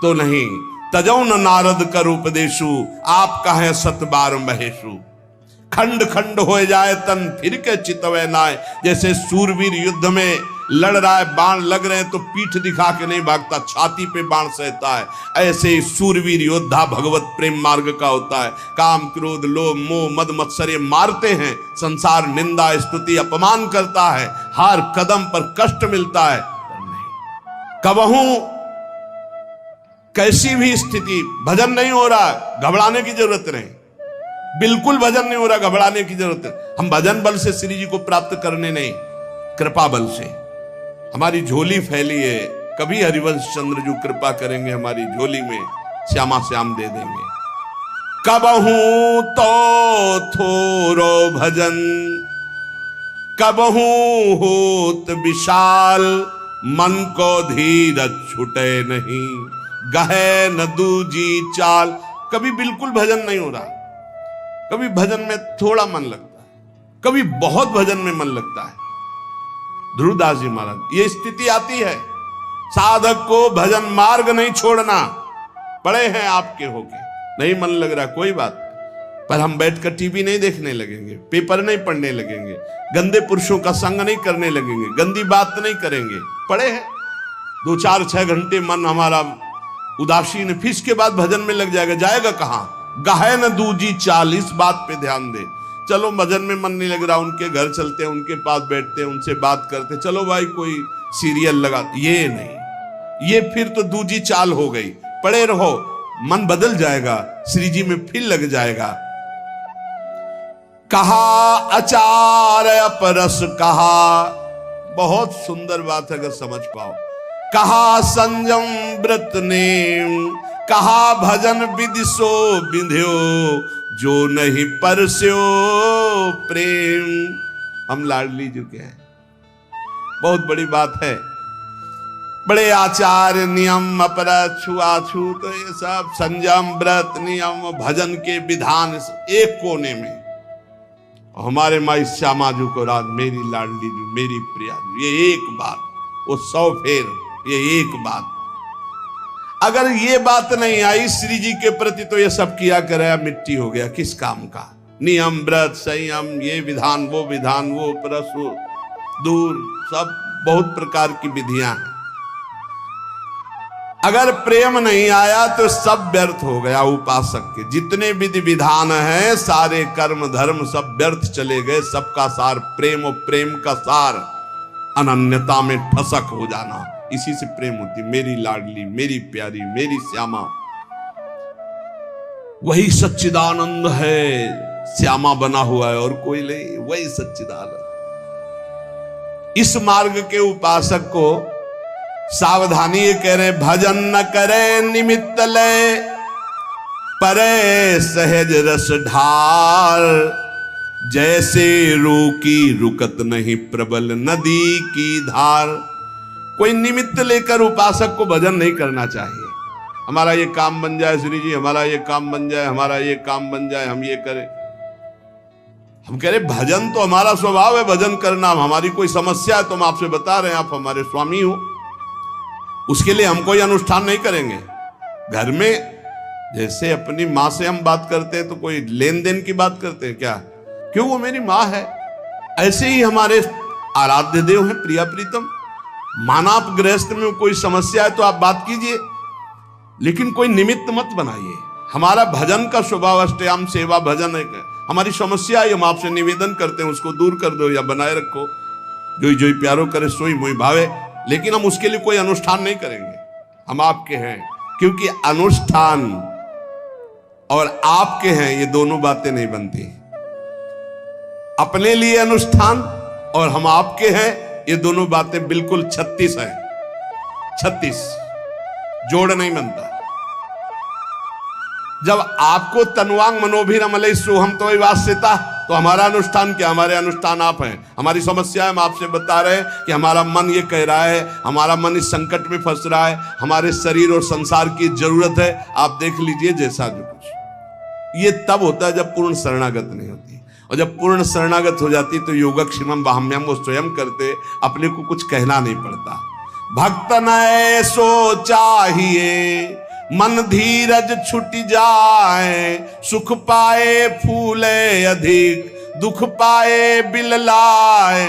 तो नहीं। तजौ न नारद कर उपदेशु, आप कहें सत बार महेशु। खंड खंड हो जाए तन फिर के चितवे नाय। जैसे सूरवीर युद्ध में लड़ रहा है, बाण लग रहे हैं तो पीठ दिखा के नहीं भागता, छाती पे बाण सहता है। ऐसे ही सूरवीर योद्धा भगवत प्रेम मार्ग का होता है। काम क्रोध लोभ मोह मद मत्सर मारते हैं, संसार निंदा स्तुति अपमान करता है, हर कदम पर कष्ट मिलता है, पर नहीं। कबहू कैसी भी स्थिति, भजन नहीं हो रहा, घबराने की जरूरत नहीं, बिल्कुल भजन नहीं हो रहा, घबराने की जरूरत है। हम भजन बल से श्री जी को प्राप्त करने नहीं, कृपा बल से हमारी झोली फैली है। कभी हरिवंश चंद्र जो कृपा करेंगे हमारी झोली में श्यामा श्याम दे देंगे। कबहू तो थोरो भजन कबहू होत विशाल, मन को धीरज छुटे नहीं गहे न दूजी चाल। कभी बिल्कुल भजन नहीं हो रहा, कभी भजन में थोड़ा मन लगता है, कभी बहुत भजन में मन लगता है। ध्रुवदास जी महाराज, ये स्थिति आती है। साधक को भजन मार्ग नहीं छोड़ना। पड़े हैं आपके होके, नहीं मन लग रहा कोई बात, पर हम बैठकर टीवी नहीं देखने लगेंगे, पेपर नहीं पढ़ने लगेंगे, गंदे पुरुषों का संग नहीं करने लगेंगे, गंदी बात नहीं करेंगे। पड़े हैं 2-4-6 घंटे मन हमारा उदासीन, फिर इसके बाद भजन में लग जाएगा। जाएगा कहां? गाहे न दूजी चाल। इस बात पे ध्यान दे। चलो भजन में मन नहीं लग रहा, उनके घर चलते हैं, उनके पास बैठते हैं, उनसे बात करते, चलो भाई कोई सीरियल लगा। ये नहीं, ये फिर तो दूजी चाल हो गई। पड़े रहो, मन बदल जाएगा, श्री जी में फिर लग जाएगा। कहा आचार अपरस कहा, बहुत सुंदर बात है अगर समझ पाओ। कहा संयम व्रत नेम, कहा भजन विधि सो बिंध्यो, जो नहीं परस्यो प्रेम। हम लाडली जी के हैं, बहुत बड़ी बात है। बड़े आचार नियम अपराध छुआछूत, तो ये सब संयम व्रत नियम भजन के विधान एक कोने में। हमारे माई श्यामा जी को राज, मेरी लाडली जी, मेरी प्रिया जी, ये एक बात, वो 100 फेर, ये एक बात। अगर ये बात नहीं आई श्री जी के प्रति तो ये सब किया कराया मिट्टी हो गया, किस काम का? नियम व्रत संयम, ये विधान वो विधान, वो परसु दूर, सब बहुत प्रकार की विधियां हैं। अगर प्रेम नहीं आया तो सब व्यर्थ हो गया। उपासक के जितने विधि विधान हैं, सारे कर्म धर्म सब व्यर्थ चले गए। सबका सार प्रेम, और प्रेम का सार अनन्यता में ठसक हो जाना। इसी से प्रेम होती। मेरी लाडली, मेरी प्यारी, मेरी श्यामा, वही सच्चिदानंद है। श्यामा बना हुआ है और कोई नहीं, वही सच्चिदानंद। इस मार्ग के उपासक को सावधानी ये कह रहे, भजन न करे निमित्त ले, परे सहज रस ढार, जैसे रोकी रुकत नहीं प्रबल नदी की धार। कोई निमित्त लेकर उपासक को भजन नहीं करना चाहिए। हमारा ये काम बन जाए श्री जी, हमारा ये काम बन जाए, हमारा ये काम बन जाए, हम ये करें। हम कह रहे भजन तो हमारा स्वभाव है, भजन करना। हमारी कोई समस्या है तो हम आपसे बता रहे हैं, आप हमारे स्वामी हो, उसके लिए हम कोई अनुष्ठान नहीं करेंगे। घर में जैसे अपनी माँ से हम बात करते हैं तो कोई लेन देन की बात करते हैं क्या? क्यों, वो मेरी माँ है। ऐसे ही हमारे आराध्य देव हैं, प्रिया प्रीतम। माना आप गृहस्थ में कोई समस्या है तो आप बात कीजिए, लेकिन कोई निमित्त मत बनाइए। हमारा भजन का स्वभाव अष्टयाम सेवा भजन है। हमारी समस्या है, हम आपसे निवेदन करते हैं, उसको दूर कर दो या बनाए रखो। जोई जोई प्यारो करे सोई मोई भावे। लेकिन हम उसके लिए कोई अनुष्ठान नहीं करेंगे। हम आपके हैं, क्योंकि अनुष्ठान और आपके हैं, ये दोनों बातें नहीं बनती। अपने लिए अनुष्ठान और हम आपके हैं, ये दोनों बातें बिल्कुल 36 हैं। 36 जोड़ नहीं बनता। जब आपको तनुवांग मनोभिरमले सोहम तो वास्यता, तो हमारा अनुष्ठान क्या? हमारे अनुष्ठान आप हैं। हमारी समस्या है, हम आपसे बता रहे हैं कि हमारा मन ये कह रहा है, हमारा मन इस संकट में फंस रहा है, हमारे शरीर और संसार की जरूरत है, आप देख लीजिए जैसा जो कुछ। ये तब होता है जब पूर्ण शरणागत नहीं होती। और जब पूर्ण शरणागत हो जाती तो योगक्षेमम बाह्यम, वो स्वयं करते, अपने को कुछ कहना नहीं पड़ता। भक्त न सो चाहिए, मन धीरज छुट जाए, सुख पाए फूले अधिक, दुख पाए बिल लाए।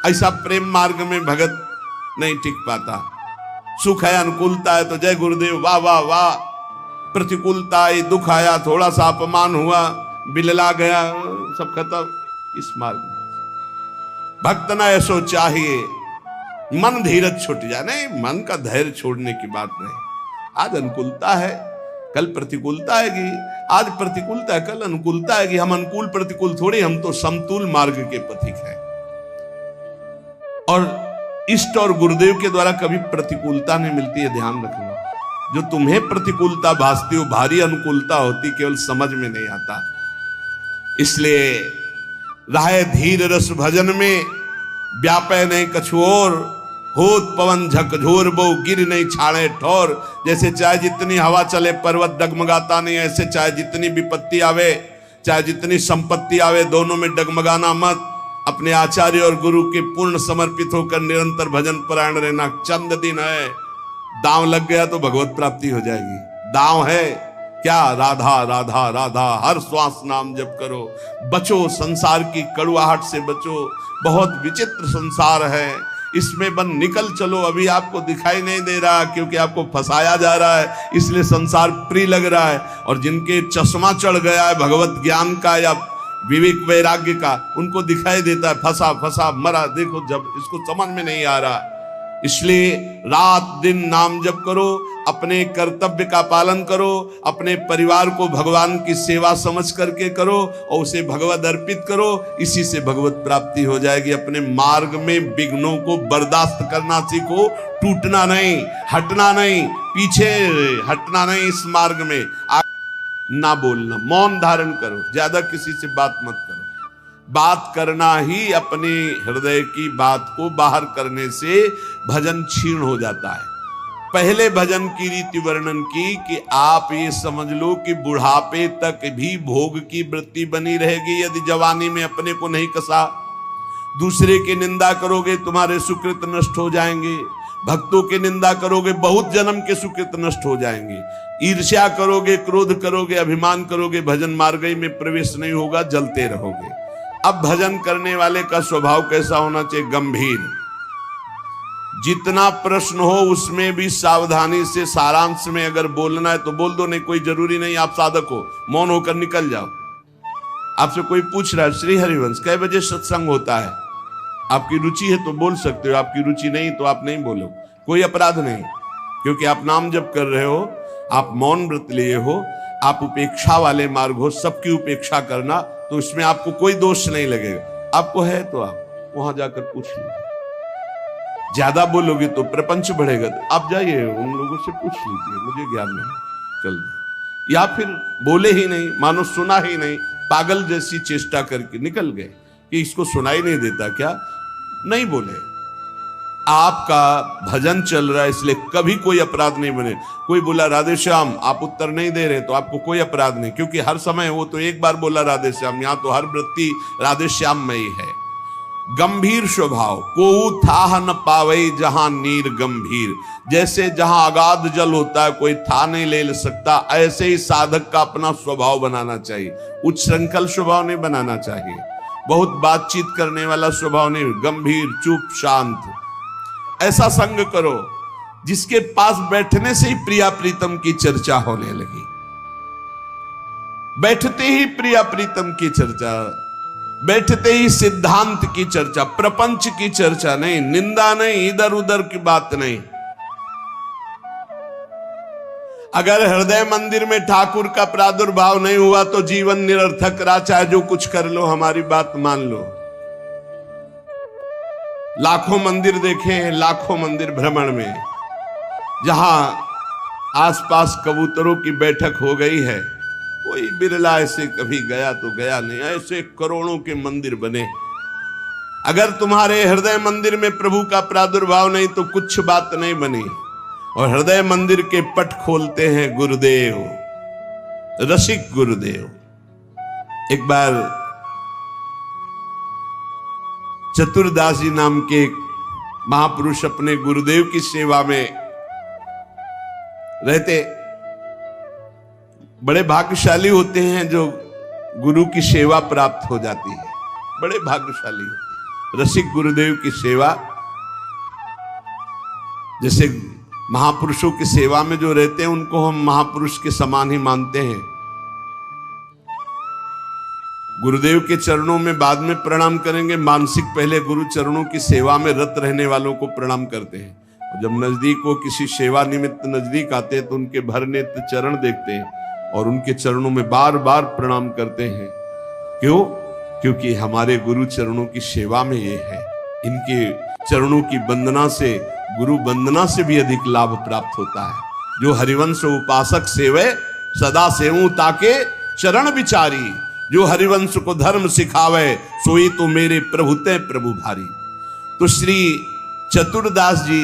ऐसा प्रेम मार्ग में भगत नहीं टिक पाता। सुख है, अनुकूलता है तो जय गुरुदेव, वाह वाह वाह। प्रतिकूलता आई, दुख आया, थोड़ा सा अपमान हुआ, बिलला गया, सब खत्म। इस मार्ग में भक्त न ऐसो चाहिए, मन धीरज छूट जाए। नहीं, मन का धैर्य छोड़ने की बात नहीं। आज अनुकूलता है, कल प्रतिकूलता आएगी। आज प्रतिकूलता है, कल अनुकूलता आएगी। हम अनुकूल प्रतिकूल थोड़ी, हम तो समतुल मार्ग के पथिक हैं। इष्ट और गुरुदेव के द्वारा कभी प्रतिकूलता नहीं मिलती है, ध्यान रखना। जो तुम्हें प्रतिकूलता भासती हो, भारी अनुकूलता होती, केवल समझ में नहीं आता। इसलिए राहे धीर रस भजन में, व्यापे नहीं कछु और, होत पवन झकझोर बो गिर नहीं छाड़े ठोर। जैसे चाहे जितनी हवा चले पर्वत डगमगाता नहीं, ऐसे चाहे जितनी विपत्ति आवे, चाहे जितनी संपत्ति आवे, दोनों में डगमगाना मत। अपने आचार्य और गुरु के पूर्ण समर्पित होकर निरंतर भजन परायण रहना। चंद दिन है, दांव लग गया तो भगवत प्राप्ति हो जाएगी। दांव है क्या? राधा राधा राधा, हर श्वास नाम जप करो। बचो संसार की कड़ुआहट से बचो, बहुत विचित्र संसार है, इसमें बन निकल चलो। अभी आपको दिखाई नहीं दे रहा क्योंकि आपको फंसाया जा रहा है, इसलिए संसार प्रिय लग रहा है। और जिनके चश्मा चढ़ गया है भगवत ज्ञान का या विवेक वैराग्य का, उनको दिखाई देता है फंसा फंसा मरा। देखो जब इसको समझ में नहीं आ रहा, इसलिए रात दिन नाम जप करो, अपने कर्तव्य का पालन करो, अपने परिवार को भगवान की सेवा समझ करके करो और उसे भगवत अर्पित करो। इसी से भगवत प्राप्ति हो जाएगी। अपने मार्ग में विघ्नों को बर्दाश्त करना सीखो, टूटना नहीं, हटना नहीं, पीछे हटना नहीं। इस मार्ग में ना बोलना, मौन धारण करो, ज्यादा किसी से बात मत करो। बात करना ही अपने हृदय की बात को बाहर करने से भजन क्षीण हो जाता है। पहले भजन की रीति वर्णन की कि आप ये समझ लो कि बुढ़ापे तक भी भोग की वृत्ति बनी रहेगी यदि जवानी में अपने को नहीं कसा। दूसरे की निंदा करोगे तुम्हारे सुकृत नष्ट हो जाएंगे, भक्तों की निंदा करोगे बहुत जन्म के सुकृत नष्ट हो जाएंगे, ईर्ष्या करोगे, क्रोध करोगे, अभिमान करोगे, भजन मार्ग में प्रवेश नहीं होगा, जलते रहोगे। अब भजन करने वाले का स्वभाव कैसा होना चाहिए? गंभीर। जितना प्रश्न हो उसमें भी सावधानी से, सारांश में अगर बोलना है तो बोल दो, नहीं कोई जरूरी नहीं आप साधक हो, मौन होकर निकल जाओ। आपसे कोई पूछ रहा है श्री हरिवंश कै बजे सत्संग होता है, आपकी रुचि है तो बोल सकते हो, आपकी रुचि नहीं तो आप नहीं बोलो, कोई अपराध नहीं। क्योंकि आप नाम जप कर रहे हो, आप मौन व्रत लिए हो, आप उपेक्षा वाले मार्ग हो, सबकी उपेक्षा करना, तो इसमें आपको कोई दोष नहीं लगेगा। आपको है तो आप वहां जाकर पूछ लीजिए। ज्यादा बोलोगे तो प्रपंच बढ़ेगा, तो आप जाइए उन लोगों से पूछ लीजिए, मुझे ज्ञान नहीं, चल दिया। या फिर बोले ही नहीं, मानो सुना ही नहीं, पागल जैसी चेष्टा करके निकल गए कि इसको सुनाई नहीं देता क्या, नहीं बोले। आपका भजन चल रहा है इसलिए कभी कोई अपराध नहीं बने। कोई बोला राधे श्याम आप उत्तर नहीं दे रहे तो आपको कोई अपराध नहीं, क्योंकि हर समय वो तो एक बार बोला राधे श्याम, यहां तो हर वृत्ति राधे श्याम में ही है। गंभीर स्वभाव, को थाह न पावे जहां नीर गंभीर। जैसे जहां अगाध जल होता है कोई था नहीं ले सकता, ऐसे ही साधक का अपना स्वभाव बनाना चाहिए। उच्छृंखल स्वभाव नहीं बनाना चाहिए, बहुत बातचीत करने वाला स्वभाव नहीं, गंभीर चुप शांत। ऐसा संग करो जिसके पास बैठने से ही प्रिया प्रीतम की चर्चा होने लगी, बैठते ही प्रिया प्रीतम की चर्चा, बैठते ही सिद्धांत की चर्चा, प्रपंच की चर्चा नहीं, निंदा नहीं, इधर उधर की बात नहीं। अगर हृदय मंदिर में ठाकुर का प्रादुर्भाव नहीं हुआ तो जीवन निरर्थक रहा, चाहे जो कुछ कर लो, हमारी बात मान लो। लाखों मंदिर देखे हैं, लाखों मंदिर भ्रमण में, जहां आसपास कबूतरों की बैठक हो गई है, कोई बिरला ऐसे कभी गया तो गया नहीं, ऐसे करोड़ों के मंदिर बने। अगर तुम्हारे हृदय मंदिर में प्रभु का प्रादुर्भाव नहीं तो कुछ बात नहीं बनी। और हृदय मंदिर के पट खोलते हैं गुरुदेव, रसिक गुरुदेव। एक बार चतुरदास जी नाम के एक महापुरुष अपने गुरुदेव की सेवा में रहते। बड़े भाग्यशाली होते हैं जो गुरु की सेवा प्राप्त हो जाती है, बड़े भाग्यशाली होते हैं। रसिक गुरुदेव की सेवा, जैसे महापुरुषों की सेवा में जो रहते हैं उनको हम महापुरुष के समान ही मानते हैं। गुरुदेव के चरणों में बाद में प्रणाम करेंगे, मानसिक पहले गुरु चरणों की सेवा में रत रहने वालों को प्रणाम करते हैं। और जब नजदीक हो, किसी सेवा निमित्त नजदीक आते हैं तो उनके भर नेत्र चरण देखते हैं और उनके चरणों में बार बार प्रणाम करते हैं। क्यों? क्योंकि हमारे गुरु चरणों की सेवा में ये है, इनके चरणों की वंदना से, गुरु वंदना से भी अधिक लाभ प्राप्त होता है। जो हरिवंश उपासक सेवे सदा सेवूं ताके चरण विचारी, जो हरिवंश को धर्म सिखावे सोई तो मेरे प्रभु ते प्रभु भारी। तो श्री चतुरदास जी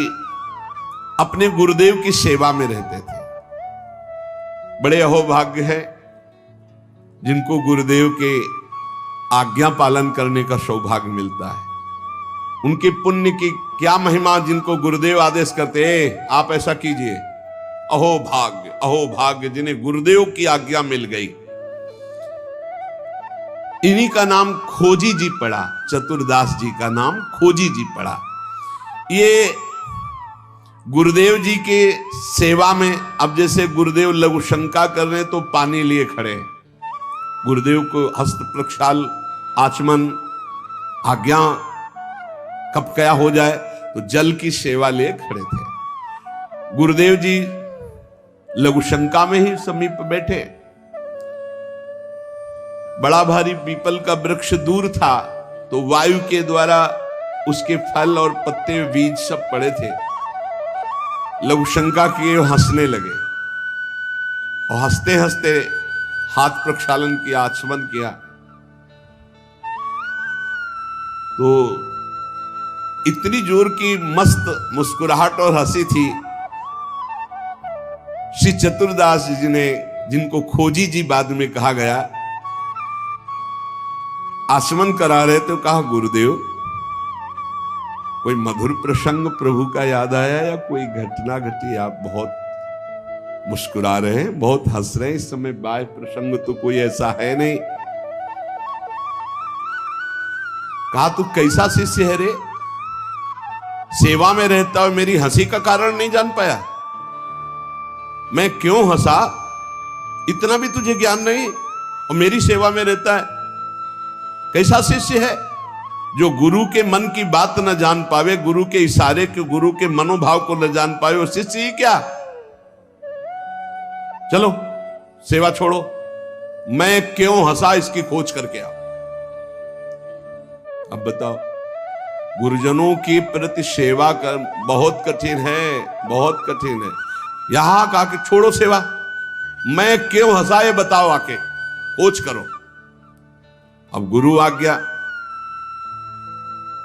अपने गुरुदेव की सेवा में रहते थे। बड़े अहोभाग्य है जिनको गुरुदेव के आज्ञा पालन करने का सौभाग्य मिलता है। उनके पुण्य की क्या महिमा, जिनको गुरुदेव आदेश करते आप ऐसा कीजिए, अहो भाग्य जिन्हें गुरुदेव की आज्ञा मिल गई। इन्हीं का नाम खोजी जी पड़ा, चतुरदास जी का नाम खोजी जी पड़ा। ये गुरुदेव जी के सेवा में, अब जैसे गुरुदेव लघु शंका कर रहे तो पानी लिए खड़े, गुरुदेव को हस्त प्रक्षाल आचमन आज्ञा कब क्या हो जाए तो जल की सेवा लिए खड़े थे। गुरुदेव जी लघु शंका में ही समीप बैठे। बड़ा भारी पीपल का वृक्ष दूर था तो वायु के द्वारा उसके फल और पत्ते बीज सब पड़े थे। लघु शंका किए, हंसने लगे और हंसते हंसते हाथ प्रक्षालन किया, आचमन किया। तो इतनी जोर की मस्त मुस्कुराहट और हंसी थी। श्री चतुरदास जी ने, जिनको खोजी जी बाद में कहा गया, आचमन करा रहे तो कहा, गुरुदेव कोई मधुर प्रसंग प्रभु का याद आया या कोई घटना घटी? आप बहुत मुस्कुरा रहे हैं, बहुत हंस रहे हैं, इस समय बाह्य प्रसंग तो कोई ऐसा है नहीं। कहा, तू कैसा शिष्य है रे? सेवा में रहता और मेरी हंसी का कारण नहीं जान पाया? मैं क्यों हंसा इतना भी तुझे ज्ञान नहीं, और मेरी सेवा में रहता है? कैसा शिष्य है जो गुरु के मन की बात न जान पावे, गुरु के इशारे के, गुरु के मनोभाव को न जान पावे, वो शिष्य ही क्या? चलो सेवा छोड़ो, मैं क्यों हंसा इसकी खोज करके आओ। अब बताओ, गुरुजनों की प्रति सेवा कर बहुत कठिन है, बहुत कठिन है। यहां कहा कि छोड़ो सेवा, मैं क्यों हंसा ये बताओ, आके खोज करो। अब गुरु आ गया,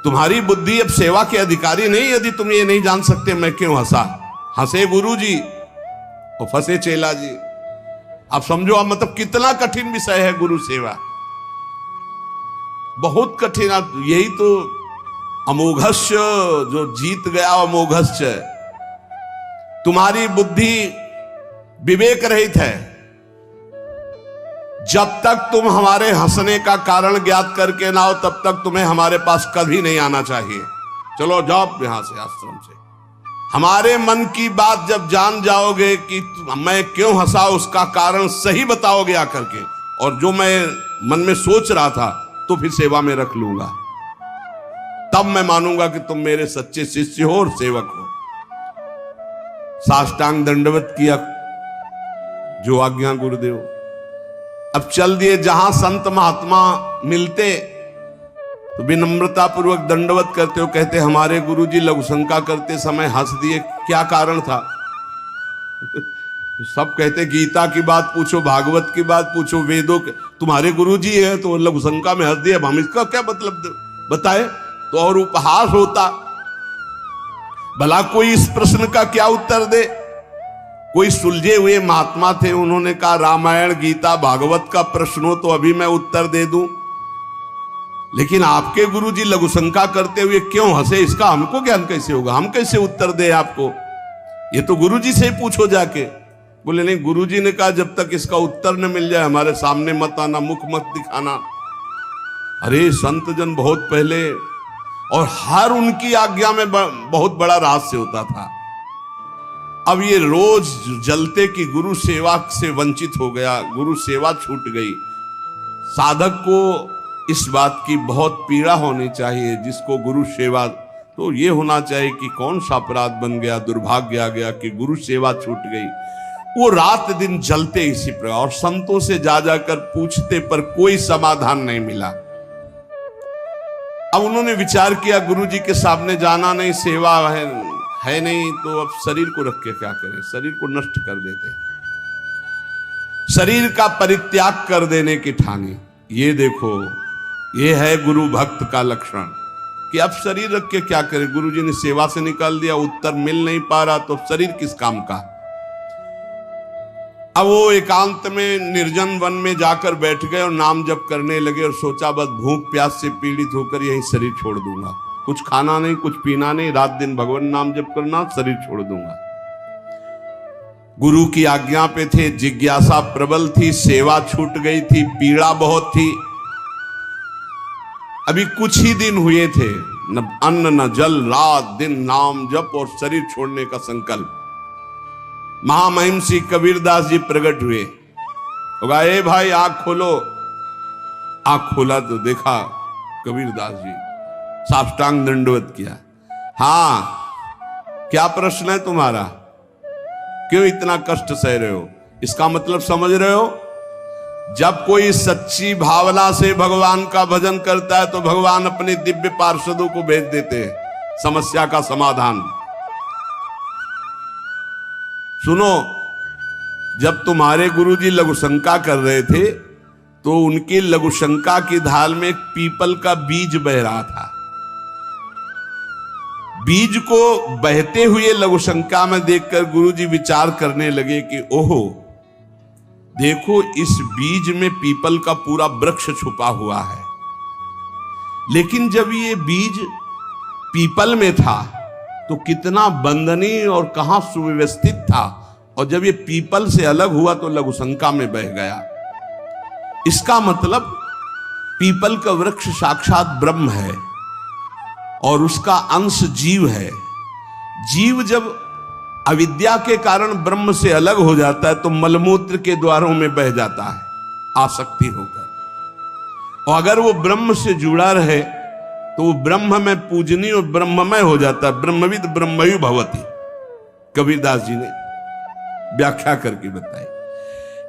तुम्हारी बुद्धि अब सेवा के अधिकारी नहीं, यदि तुम ये नहीं जान सकते मैं क्यों हंसा। हंसे गुरु जी और फंसे चेला जी। आप समझो, अब मतलब कितना कठिन विषय है गुरु सेवा, बहुत कठिन। यही तो अमोघस्य, जो जीत गया अमोघस्य। तुम्हारी बुद्धि विवेक रहित है। जब तक तुम हमारे हंसने का कारण ज्ञात करके ना हो तब तक तुम्हें हमारे पास कभी नहीं आना चाहिए। चलो जाओ यहां से, आश्रम से। हमारे मन की बात जब जान जाओगे कि मैं क्यों हंसा, उसका कारण सही बताओगे आकर के, और जो मैं मन में सोच रहा था तो फिर सेवा में रख लूंगा, तब मैं मानूंगा कि तुम मेरे सच्चे शिष्य हो और सेवक हो। साष्टांग दंडवत किया, जो आज्ञा गुरुदेव। अब चल दिए, जहां संत महात्मा मिलते तो विनम्रता पूर्वक दंडवत करते हो, कहते हमारे गुरुजी लघु शंका करते समय हंस दिए, क्या कारण था? सब कहते गीता की बात पूछो, भागवत की बात पूछो, वेदों के, तुम्हारे गुरुजी है तो लघु शंका में हंस दिए, हम इसका क्या मतलब बताए तो और उपहास होता। भला कोई इस प्रश्न का क्या उत्तर दे? कोई सुलझे हुए महात्मा थे, उन्होंने कहा रामायण गीता भागवत का प्रश्न हो तो अभी मैं उत्तर दे दूं, लेकिन आपके गुरुजी लघु शंका करते हुए क्यों हंसे, इसका हमको ज्ञान कैसे होगा, हम कैसे उत्तर दे आपको? ये तो गुरुजी से ही पूछो जाके। बोले नहीं, गुरुजी ने कहा जब तक इसका उत्तर न मिल जाए हमारे सामने मत आना, मुख मत दिखाना। अरे संत जन बहुत पहले, और हर उनकी आज्ञा में बहुत बड़ा रहस्य होता था। अब ये रोज जलते कि गुरु सेवा से वंचित हो गया, गुरु सेवा छूट गई। साधक को इस बात की बहुत पीड़ा होनी चाहिए, जिसको गुरु सेवा, तो ये होना चाहिए कि कौन सा अपराध बन गया, दुर्भाग्य आ गया कि गुरु सेवा छूट गई। वो रात दिन जलते इसी प्रकार, और संतों से जा जाकर पूछते पर कोई समाधान नहीं मिला। अब उन्होंने विचार किया गुरुजी के सामने जाना नहीं, सेवा है नहीं, तो अब शरीर को रख के क्या करें, शरीर को नष्ट कर देते, शरीर का परित्याग कर देने की ठानी। ये देखो, ये है गुरु भक्त का लक्षण कि अब शरीर रख के क्या करें, गुरुजी ने सेवा से निकाल दिया, उत्तर मिल नहीं पा रहा, तो शरीर किस काम का। अब वो एकांत में निर्जन वन में जाकर बैठ गए और नाम जप करने लगे और सोचा बस भूख प्यास से पीड़ित होकर यही शरीर छोड़ दूंगा, कुछ खाना नहीं, कुछ पीना नहीं, रात दिन भगवान नाम जप करना, शरीर छोड़ दूंगा। गुरु की आज्ञा पे थे, जिज्ञासा प्रबल थी, सेवा छूट गई थी, पीड़ा बहुत थी। अभी कुछ ही दिन हुए थे, न अन्न न जल, रात दिन नाम जप और शरीर छोड़ने का संकल्प। महामहिम श्री कबीरदास जी प्रकट हुए, होगा ए भाई आंख खोलो। आंख खोला तो देखा कबीरदास जी, साष्टांग दंडवत किया। हाँ, क्या प्रश्न है तुम्हारा, क्यों इतना कष्ट सह रहे हो? इसका मतलब समझ रहे हो? जब कोई सच्ची भावना से भगवान का भजन करता है तो भगवान अपने दिव्य पार्षदों को भेज देते हैं समस्या का समाधान। सुनो, जब तुम्हारे गुरुजी लघुशंका कर रहे थे तो उनकी लघुशंका की ढाल में एक पीपल का बीज बह रहा था। बीज को बहते हुए लघुशंका में देखकर गुरुजी विचार करने लगे कि ओहो, देखो इस बीज में पीपल का पूरा वृक्ष छुपा हुआ है, लेकिन जब ये बीज पीपल में था तो कितना बंदनीय और कहां सुव्यवस्थित था, और जब ये पीपल से अलग हुआ तो लघुशंका में बह गया। इसका मतलब पीपल का वृक्ष साक्षात ब्रह्म है और उसका अंश जीव है। जीव जब अविद्या के कारण ब्रह्म से अलग हो जाता है तो मलमूत्र के द्वारों में बह जाता है आसक्ति होकर, और अगर वो ब्रह्म से जुड़ा रहे तो वो ब्रह्म में पूजनीय और ब्रह्ममय हो जाता है। ब्रह्मविद ब्रह्मयु भवति, कबीरदास जी ने व्याख्या करके बताई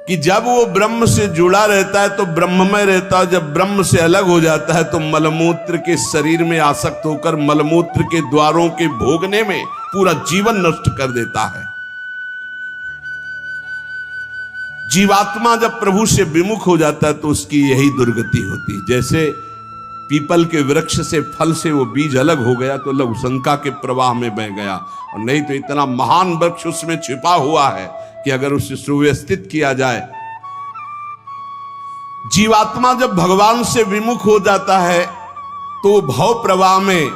कि जब वो ब्रह्म से जुड़ा रहता है तो ब्रह्ममय रहता है, जब ब्रह्म से अलग हो जाता है तो मलमूत्र के शरीर में आसक्त होकर मलमूत्र के द्वारों के भोगने में पूरा जीवन नष्ट कर देता है। जीवात्मा जब प्रभु से विमुख हो जाता है तो उसकी यही दुर्गति होती है। जैसे पीपल के वृक्ष से फल से वो बीज अलग हो गया तो लघुशंका के प्रवाह में बह गया, और नहीं तो इतना महान वृक्ष उसमें छिपा हुआ है कि अगर उसे सुव्यवस्थित किया जाए। जीवात्मा जब भगवान से विमुख हो जाता है तो भव प्रवाह में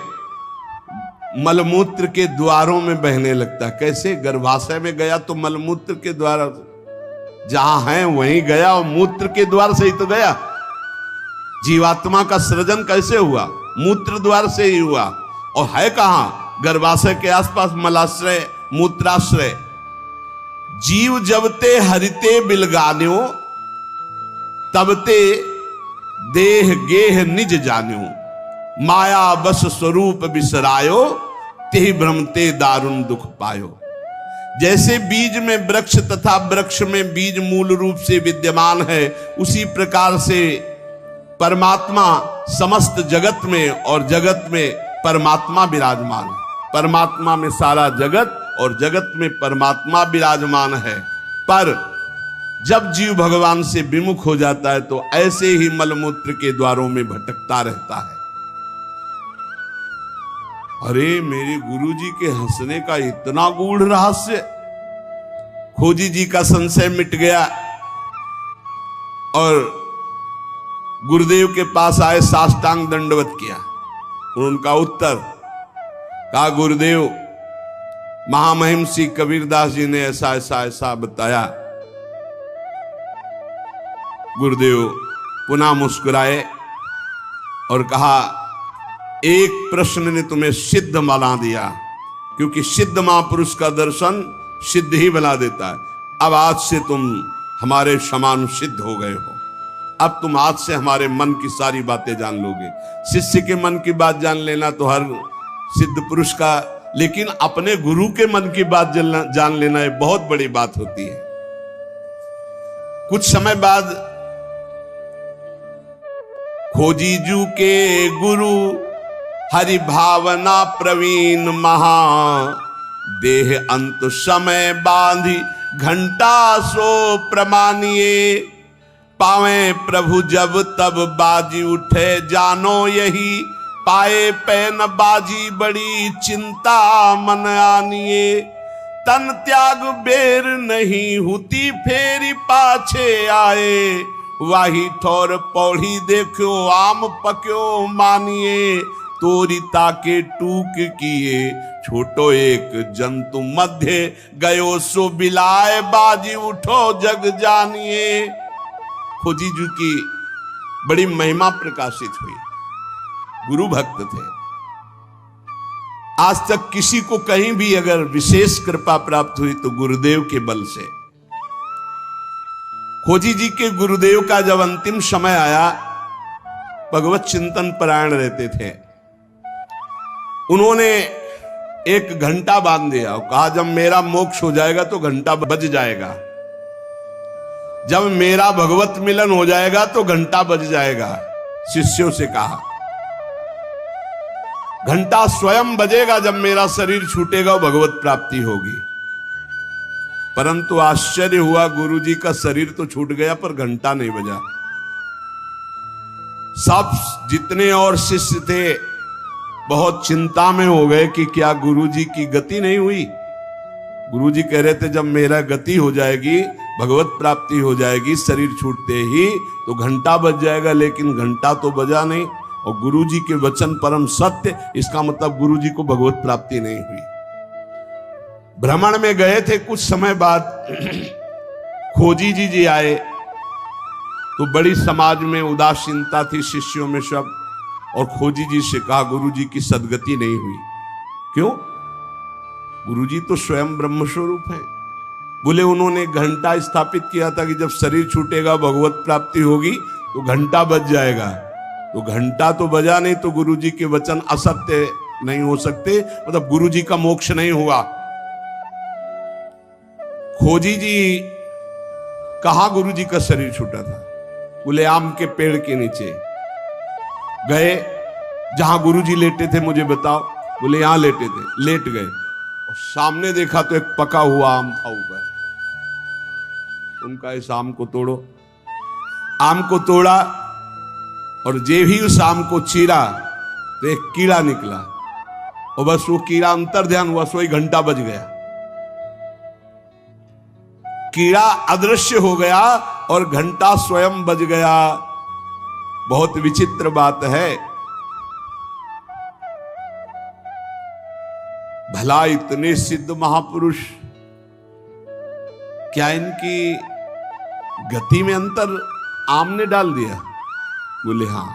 मलमूत्र के द्वारों में बहने लगता है। कैसे? गर्भाशय में गया तो मलमूत्र के द्वार जहां है वहीं गया, और मूत्र के द्वार से ही तो गया। जीवात्मा का सृजन कैसे हुआ? मूत्र द्वार से ही हुआ, और है कहां? गर्भाशय के आसपास मलाश्रय, मूत्राश्रय। जीव जबते हरिते बिलगान्यो तबते देह गेह निज जान्यो, माया बस स्वरूप बिसरायो, तेहि भ्रमते दारुण दुख पायो। जैसे बीज में वृक्ष तथा वृक्ष में बीज मूल रूप से विद्यमान है, उसी प्रकार से परमात्मा समस्त जगत में और जगत में परमात्मा विराजमान है। परमात्मा में सारा जगत और जगत में परमात्मा विराजमान है। पर जब जीव भगवान से विमुख हो जाता है तो ऐसे ही मलमूत्र के द्वारों में भटकता रहता है। अरे मेरे गुरुजी के हंसने का इतना गूढ़ रहस्य! खोजी जी का संशय मिट गया और गुरुदेव के पास आए, साष्टांग दंडवत किया। उनका उत्तर कहा, गुरुदेव महामहिम श्री कबीरदास जी ने ऐसा ऐसा ऐसा बताया। गुरुदेव पुनः मुस्कुराए और कहा, एक प्रश्न ने तुम्हें सिद्ध बना दिया, क्योंकि सिद्ध महापुरुष का दर्शन सिद्ध ही बना देता है। अब आज से तुम हमारे समान सिद्ध हो गए हो। अब तुम आज से हमारे मन की सारी बातें जान लोगे। शिष्य के मन की बात जान लेना तो हर सिद्ध पुरुष का, लेकिन अपने गुरु के मन की बात जान लेना ये बहुत बड़ी बात होती है। कुछ समय बाद खोजीजू के गुरु हरि भावना प्रवीण महा, देह अंत समय बांधी घंटा सो प्रमानिए। पावे प्रभु जब तब बाजी उठे जानो यही, पाए पैन बाजी बड़ी चिंता मन आनिए। तन त्याग बेर नहीं हुती फेरी पाछे आए, वाही ठोर पौड़ी देखो आम पक्यो मानिए। तोरी ताके टूक किए छोटो एक जंतु मध्य, गयो सो बिलाए बाजी उठो जग जानिए। खोजी जी की बड़ी महिमा प्रकाशित हुई, गुरु भक्त थे। आज तक किसी को कहीं भी अगर विशेष कृपा प्राप्त हुई तो गुरुदेव के बल से। खोजी जी के गुरुदेव का जब अंतिम समय आया, भगवत चिंतन परायण रहते थे, उन्होंने एक घंटा बांध दिया और कहा जब मेरा मोक्ष हो जाएगा तो घंटा बज जाएगा, जब मेरा भगवत मिलन हो जाएगा तो घंटा बज जाएगा। शिष्यों से कहा घंटा स्वयं बजेगा जब मेरा शरीर छूटेगा, भगवत प्राप्ति होगी। परंतु आश्चर्य हुआ, गुरुजी का शरीर तो छूट गया पर घंटा नहीं बजा। सब जितने और शिष्य थे बहुत चिंता में हो गए कि क्या गुरुजी की गति नहीं हुई। गुरुजी कह रहे थे जब मेरा गति हो जाएगी, भगवत प्राप्ति हो जाएगी, शरीर छूटते ही तो घंटा बज जाएगा, लेकिन घंटा तो बजा नहीं। और गुरुजी के वचन परम सत्य, इसका मतलब गुरुजी को भगवत प्राप्ति नहीं हुई। भ्रमण में गए थे, कुछ समय बाद खोजी जी आए तो बड़ी समाज में उदासीनता थी शिष्यों में सब, और खोजी जी से कहा गुरुजी की सद्गति नहीं हुई। क्यों? गुरुजी तो स्वयं ब्रह्म स्वरूप हैं। बोले उन्होंने घंटा स्थापित किया था कि जब शरीर छूटेगा भगवत प्राप्ति होगी तो घंटा बज जाएगा, तो घंटा तो बजा नहीं, तो गुरुजी के वचन असत्य नहीं हो सकते, मतलब गुरुजी का मोक्ष नहीं हुआ। खोजी जी कहां गुरुजी का शरीर छूटा था? बोले आम के पेड़ के नीचे गए, जहां गुरुजी लेटे थे मुझे बताओ। बोले यहां लेटे थे। लेट गए और सामने देखा तो एक पका हुआ आम था ऊपर। उनका इस आम को तोड़ो। आम को तोड़ा और जे भी उस आम को चीरा तो एक कीड़ा निकला, और बस वो कीड़ा अंतर ध्यान हुआ, सोई घंटा बज गया। कीड़ा अदृश्य हो गया और घंटा स्वयं बज गया। बहुत विचित्र बात है। भला इतने सिद्ध महापुरुष, क्या इनकी गति में अंतर आम ने डाल दिया? बोले हां।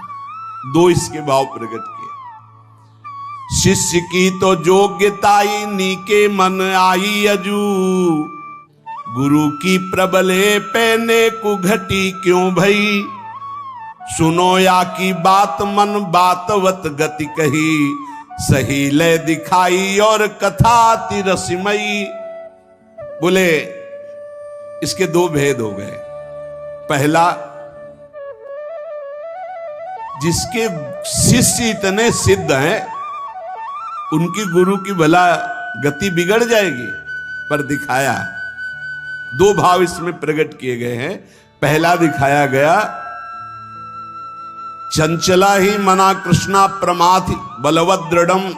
दो इसके भाव प्रकट किए। शिष्य की तो योग्यताई नीके मन आई अजू, गुरु की प्रबले पैने को घटी क्यों भई। सुनो या की बात मन बातवत गति कही, सही ले दिखाई और कथा तिरसिमयी। बोले इसके दो भेद हो गए। पहला, जिसके शिष्य इतने सिद्ध हैं उनकी गुरु की भला गति बिगड़ जाएगी, पर दिखाया। दो भाव इसमें प्रकट किए गए हैं। पहला दिखाया गया, चंचला ही मना कृष्णा प्रमाथि बलवद दृढ़म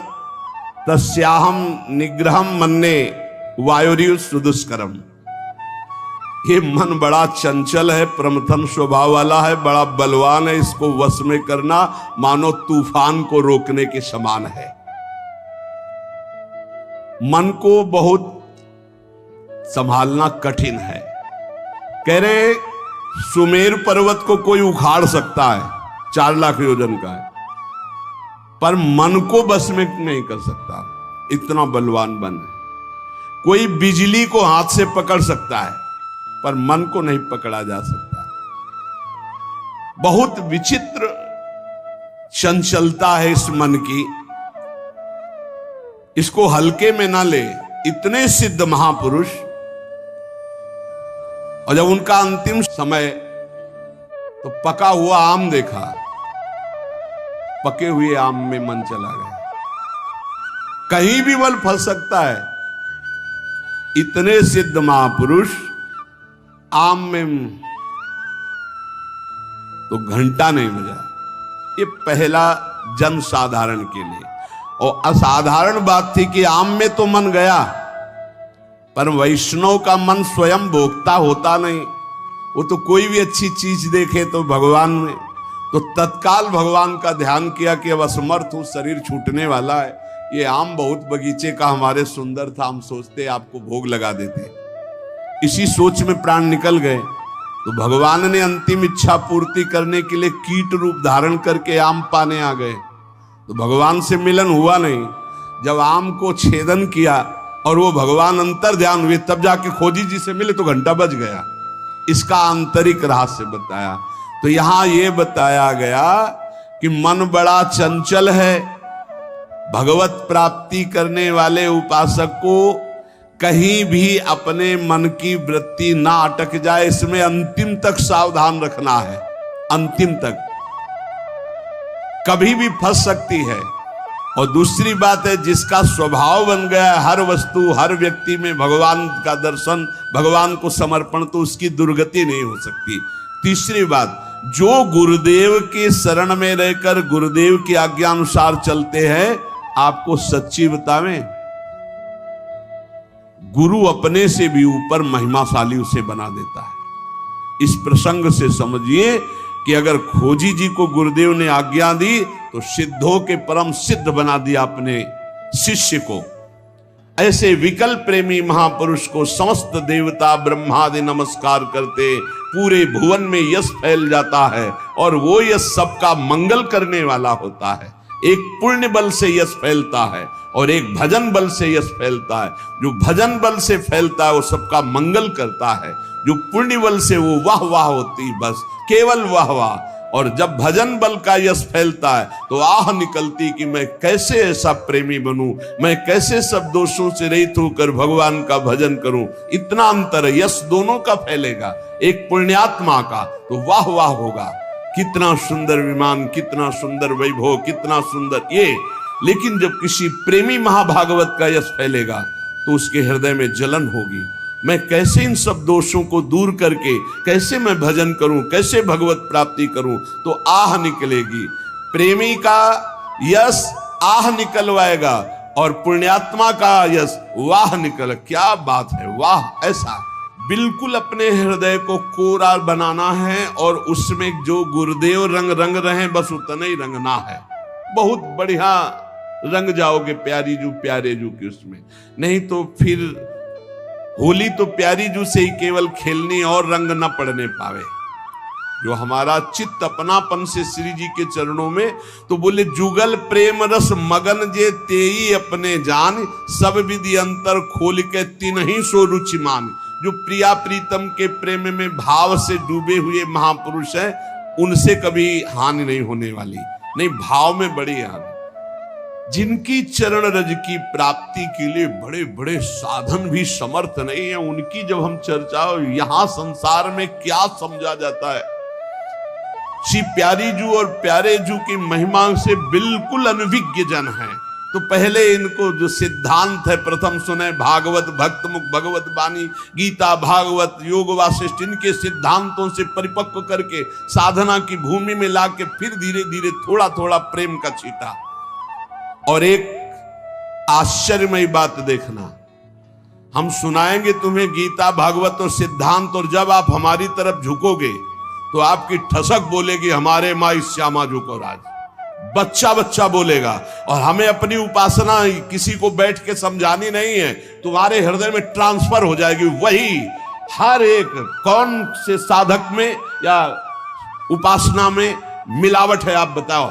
तस्याहम निग्रहम मन्ने वायुरिव सुदुष्करम। ये मन बड़ा चंचल है, प्रमथन स्वभाव वाला है, बड़ा बलवान है, इसको वश में करना मानो तूफान को रोकने के समान है। मन को बहुत संभालना कठिन है। कह रहे सुमेर पर्वत को कोई उखाड़ सकता है, 4 लाख योजन का है, पर मन को बस में नहीं कर सकता, इतना बलवान मन है। कोई बिजली को हाथ से पकड़ सकता है पर मन को नहीं पकड़ा जा सकता। बहुत विचित्र चंचलता है इस मन की, इसको हल्के में ना ले। इतने सिद्ध महापुरुष, और जब उनका अंतिम समय तो पका हुआ आम देखा, पके हुए आम में मन चला गया। कहीं भी फल फल सकता है। इतने सिद्ध महापुरुष आम में तो घंटा नहीं बजा। ये पहला जन साधारण के लिए। और असाधारण बात थी कि आम में तो मन गया, पर वैष्णव का मन स्वयं भोक्ता होता नहीं। वो तो कोई भी अच्छी चीज देखे तो भगवान में, तो तत्काल भगवान का ध्यान किया कि अब असमर्थ हूं, शरीर छूटने वाला है। ये आम बहुत बगीचे का हमारे सुंदर था, हम सोचते आपको भोग लगा देते। इसी सोच में प्राण निकल गए। तो भगवान ने अंतिम इच्छा पूर्ति करने के लिए कीट रूप धारण करके आम पाने आ गए। तो भगवान से मिलन हुआ नहीं। जब आम को छेदन किया और वो भगवान अंतर ध्यान हुए, तब जाके खोजी जी से मिले तो घंटा बज गया। इसका आंतरिक रहस्य बताया। तो यहां ये बताया गया कि मन बड़ा चंचल है। भगवत प्राप्ति करने वाले उपासक को कहीं भी अपने मन की वृत्ति ना अटक जाए, इसमें अंतिम तक सावधान रखना है। अंतिम तक कभी भी फंस सकती है। और दूसरी बात है, जिसका स्वभाव बन गया है हर वस्तु हर व्यक्ति में भगवान का दर्शन, भगवान को समर्पण, तो उसकी दुर्गति नहीं हो सकती। तीसरी बात, जो गुरुदेव के शरण में रहकर गुरुदेव की आज्ञा अनुसार चलते हैं, आपको सच्ची बतावें, गुरु अपने से भी ऊपर महिमाशाली उसे बना देता है। इस प्रसंग से समझिए कि अगर खोजी जी को गुरुदेव ने आज्ञा दी तो सिद्धों के परम सिद्ध बना दिया अपने शिष्य को। ऐसे विकल प्रेमी महापुरुष को समस्त देवता ब्रह्मादि नमस्कार करते, पूरे भुवन में यश फैल जाता है। और वो यश सबका मंगल करने वाला होता है। एक पुण्य बल से यश फैलता है और एक भजन बल से यश फैलता है। जो भजन बल से फैलता है वो सबका मंगल करता है। जो पुण्य बल से वो वाह वाह होती, बस केवल वाह वाह। और जब भजन बल का यश फैलता है तो आह निकलती कि मैं कैसे ऐसा प्रेमी बनूं, मैं कैसे सब दोषों से रहित होकर भगवान का भजन करूं। इतना अंतर है, यश दोनों का फैलेगा। एक पुण्यात्मा का तो वाह वाह होगा, कितना सुंदर विमान, कितना सुंदर वैभव, कितना सुंदर ये। लेकिन जब किसी प्रेमी महाभागवत का यश फैलेगा तो उसके हृदय में जलन होगी। मैं कैसे इन सब दोषों को दूर करके कैसे मैं भजन करूं, कैसे भगवत प्राप्ति करूं, तो आह निकलेगी। प्रेमी का यश आह निकलवाएगा और पुण्यात्मा का यश वाह निकल। क्या बात है, वाह। ऐसा बिल्कुल अपने हृदय को कोरा बनाना है और उसमें जो गुरुदेव रंग रंग रहे बस उतना ही रंगना है। बहुत बढ़िया रंग जाओगे प्यारी जू प्यारे जू की उसमें। नहीं तो फिर होली तो प्यारी जू से ही केवल खेलनी और रंग न पड़ने पावे। जो हमारा चित्त अपनापन से श्री जी के चरणों में, तो बोले जुगल प्रेम रस मगन जे तेई अपने जान, सब विधि अंतर खोल के तिन्ही सो रुचि मान। जो प्रिया प्रीतम के प्रेम में भाव से डूबे हुए महापुरुष हैं, उनसे कभी हानि नहीं होने वाली। नहीं, भाव में बड़ी हानि। जिनकी चरण रज की प्राप्ति के लिए बड़े बड़े साधन भी समर्थ नहीं है, उनकी जब हम चर्चा, यहां संसार में क्या समझा जाता है। श्री प्यारी जू और प्यारे जू की महिमा से बिल्कुल अनभिज्ञ जन है। तो पहले इनको जो सिद्धांत है प्रथम सुने, भागवत भक्त मुख भगवत बानी, गीता भागवत योग वासिष्ठ, इनके सिद्धांतों से परिपक्व करके साधना की भूमि में लाके फिर धीरे धीरे थोड़ा थोड़ा प्रेम का छींटा। और एक आश्चर्यमयी बात देखना, हम सुनाएंगे तुम्हें गीता भागवत और सिद्धांत, और जब आप हमारी तरफ झुकोगे तो आपकी ठसक बोलेगी हमारे माँ श्यामा झुको राज। बच्चा बच्चा बोलेगा। और हमें अपनी उपासना किसी को बैठ के समझानी नहीं है, तुम्हारे हृदय में ट्रांसफर हो जाएगी। वही हर एक कौन से साधक में या उपासना में मिलावट है, आप बताओ।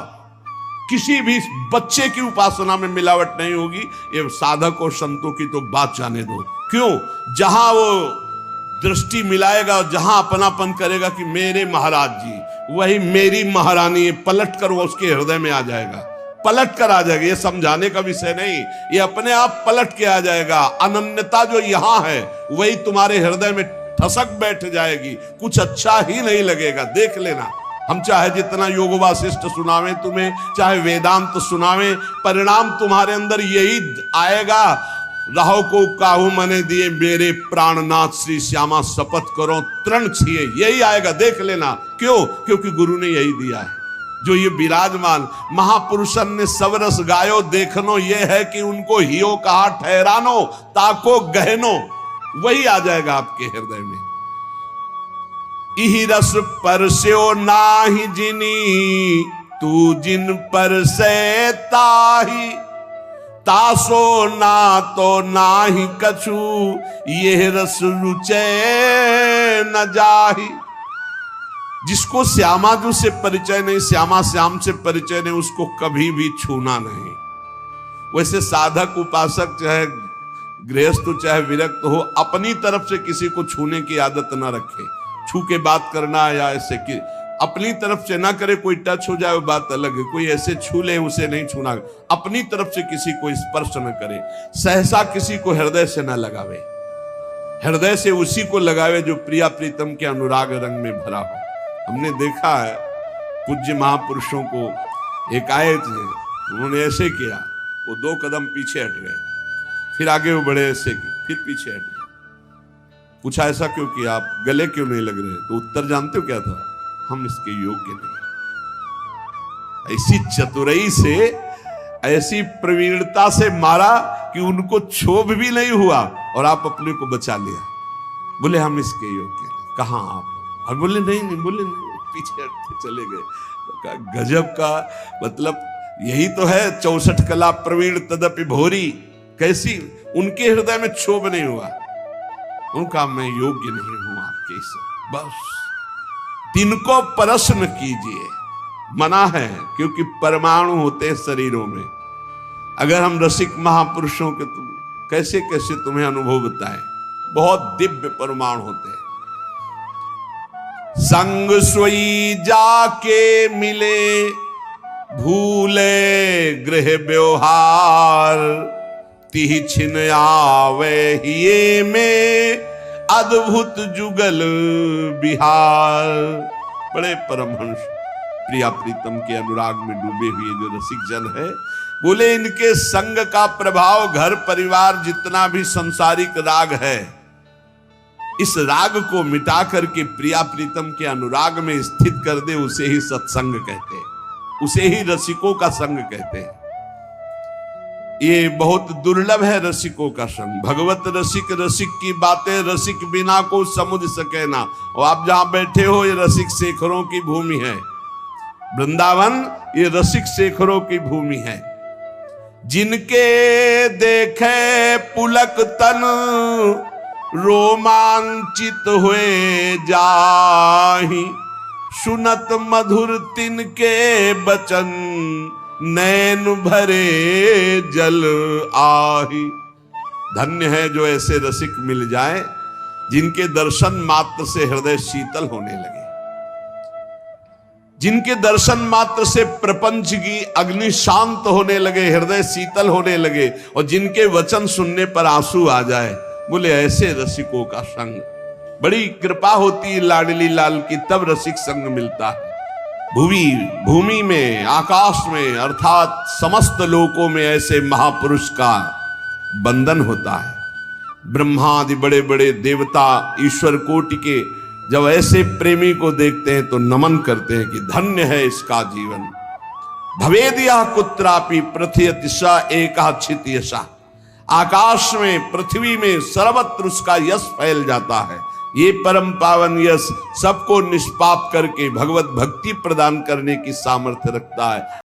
किसी भी बच्चे की उपासना में मिलावट नहीं होगी। ये साधक और संतों की तो बात जाने दो। क्यों? जहां वो दृष्टि मिलाएगा, जहां अपनापन करेगा कि मेरे महाराज जी, वही मेरी महारानी, पलट कर वो उसके हृदय में आ जाएगा, पलट कर आ जाएगा। ये समझाने का विषय नहीं, ये अपने आप पलट के आ जाएगा। अनन्यता जो यहां है वही तुम्हारे हृदय में ठसक बैठ जाएगी, कुछ अच्छा ही नहीं लगेगा। देख लेना, हम चाहे जितना योग वासिष्ठ सुनावे तुम्हें, चाहे वेदांत सुनावे, परिणाम तुम्हारे अंदर यही आएगा। राहो को काहू मने दिए मेरे प्राणनाथ श्री श्यामा, शपथ करो तृण छिए, यही आएगा, देख लेना। क्यों? क्योंकि गुरु ने यही दिया है। जो ये विराजमान महापुरुषन ने सबरस गायो देखनो, ये है कि उनको हियो कहा ठहरानो, ताको गहनो, वही आ जाएगा आपके हृदय में। इही रस परस्यो नाही जिनी, तू जिन पर से ताही, तासो ना तो नाही कछु, ये रस रुचे न जाही। जिसको श्यामाजू से परिचय नहीं, श्यामा श्याम से परिचय नहीं, उसको कभी भी छूना नहीं। वैसे साधक उपासक चाहे गृहस्थ चाहे विरक्त हो, अपनी तरफ से किसी को छूने की आदत ना रखे। छू के बात करना या ऐसे कि अपनी तरफ से ना करे, कोई टच हो जाए वो बात अलग है, कोई ऐसे छू ले उसे नहीं छूना। अपनी तरफ से किसी को स्पर्श न करे, सहसा किसी को हृदय से ना लगावे, हृदय से उसी को लगावे जो प्रिया प्रीतम के अनुराग रंग में भरा हो। हमने देखा है पूज्य महापुरुषों को, एक आए थे, उन्होंने ऐसे किया, वो 2 कदम पीछे हट गए, फिर आगे वो बढ़े, ऐसे फिर पीछे हट गए। पूछा ऐसा क्यों किया, आप गले क्यों नहीं लग रहे? तो उत्तर जानते हो क्या था? हम इसके योग्य नहीं। ऐसी चतुराई से, ऐसी प्रवीणता से मारा कि उनको क्षोभ भी नहीं हुआ और आप अपने को बचा लिया। बोले हम इसके योग्य नहीं। कहां आप? और बोले नहीं, बोले नहीं, पीछे हटते चले गए। तो गजब का मतलब यही तो है, 64 कला प्रवीण तदपि भोरी। कैसी उनके हृदय में क्षोभ नहीं हुआ, उनका मैं योग्य नहीं हूं आपके से। बस तिनको प्रश्न कीजिए, मना है, क्योंकि परमाणु होते हैं शरीरों में। अगर हम रसिक महापुरुषों के तो कैसे कैसे तुम्हें अनुभव बताएं, बहुत दिव्य परमाणु होते हैं। संग सोई जाके मिले, भूले गृह व्यवहार, तिहि छिन आवे हिये में, अद्भुत जुगल बिहार। बड़े परमहंस प्रिया प्रीतम के अनुराग में डूबे हुए जो रसिक जन है, बोले इनके संग का प्रभाव घर परिवार जितना भी संसारिक राग है, इस राग को मिटा करके प्रिया प्रीतम के अनुराग में स्थित कर दे, उसे ही सत्संग कहते हैं, उसे ही रसिकों का संग कहते हैं। ये बहुत दुर्लभ है रसिकों का संग। भगवत रसिक, रसिक की बातें रसिक बिना को समुझ सके ना। और आप जहां बैठे हो, ये रसिक शेखरों की भूमि है। वृंदावन ये रसिक शेखरों की भूमि है। जिनके देखे पुलक तन, रोमांचित हुए जाहि, सुनत मधुर तिनके बचन, नैन भरे जल आही। धन्य है जो ऐसे रसिक मिल जाए, जिनके दर्शन मात्र से हृदय शीतल होने लगे, जिनके दर्शन मात्र से प्रपंच की अग्नि शांत होने लगे, हृदय शीतल होने लगे, और जिनके वचन सुनने पर आंसू आ जाए। बोले ऐसे रसिकों का संग, बड़ी कृपा होती है लाडली लाल की, तब रसिक संग मिलता है। भूमि में, आकाश में, अर्थात समस्त लोकों में ऐसे महापुरुष का बंधन होता है। ब्रह्मादि बड़े बड़े देवता, ईश्वर कोटि के जब ऐसे प्रेमी को देखते हैं तो नमन करते हैं कि धन्य है इसका जीवन। भवेदिया कुत्रापि प्रथियति स एका छित यशा। आकाश में, पृथ्वी में सर्वत्र उसका यश फैल जाता है। ये परम पावन यश सबको निष्पाप करके भगवत भक्ति प्रदान करने की सामर्थ्य रखता है।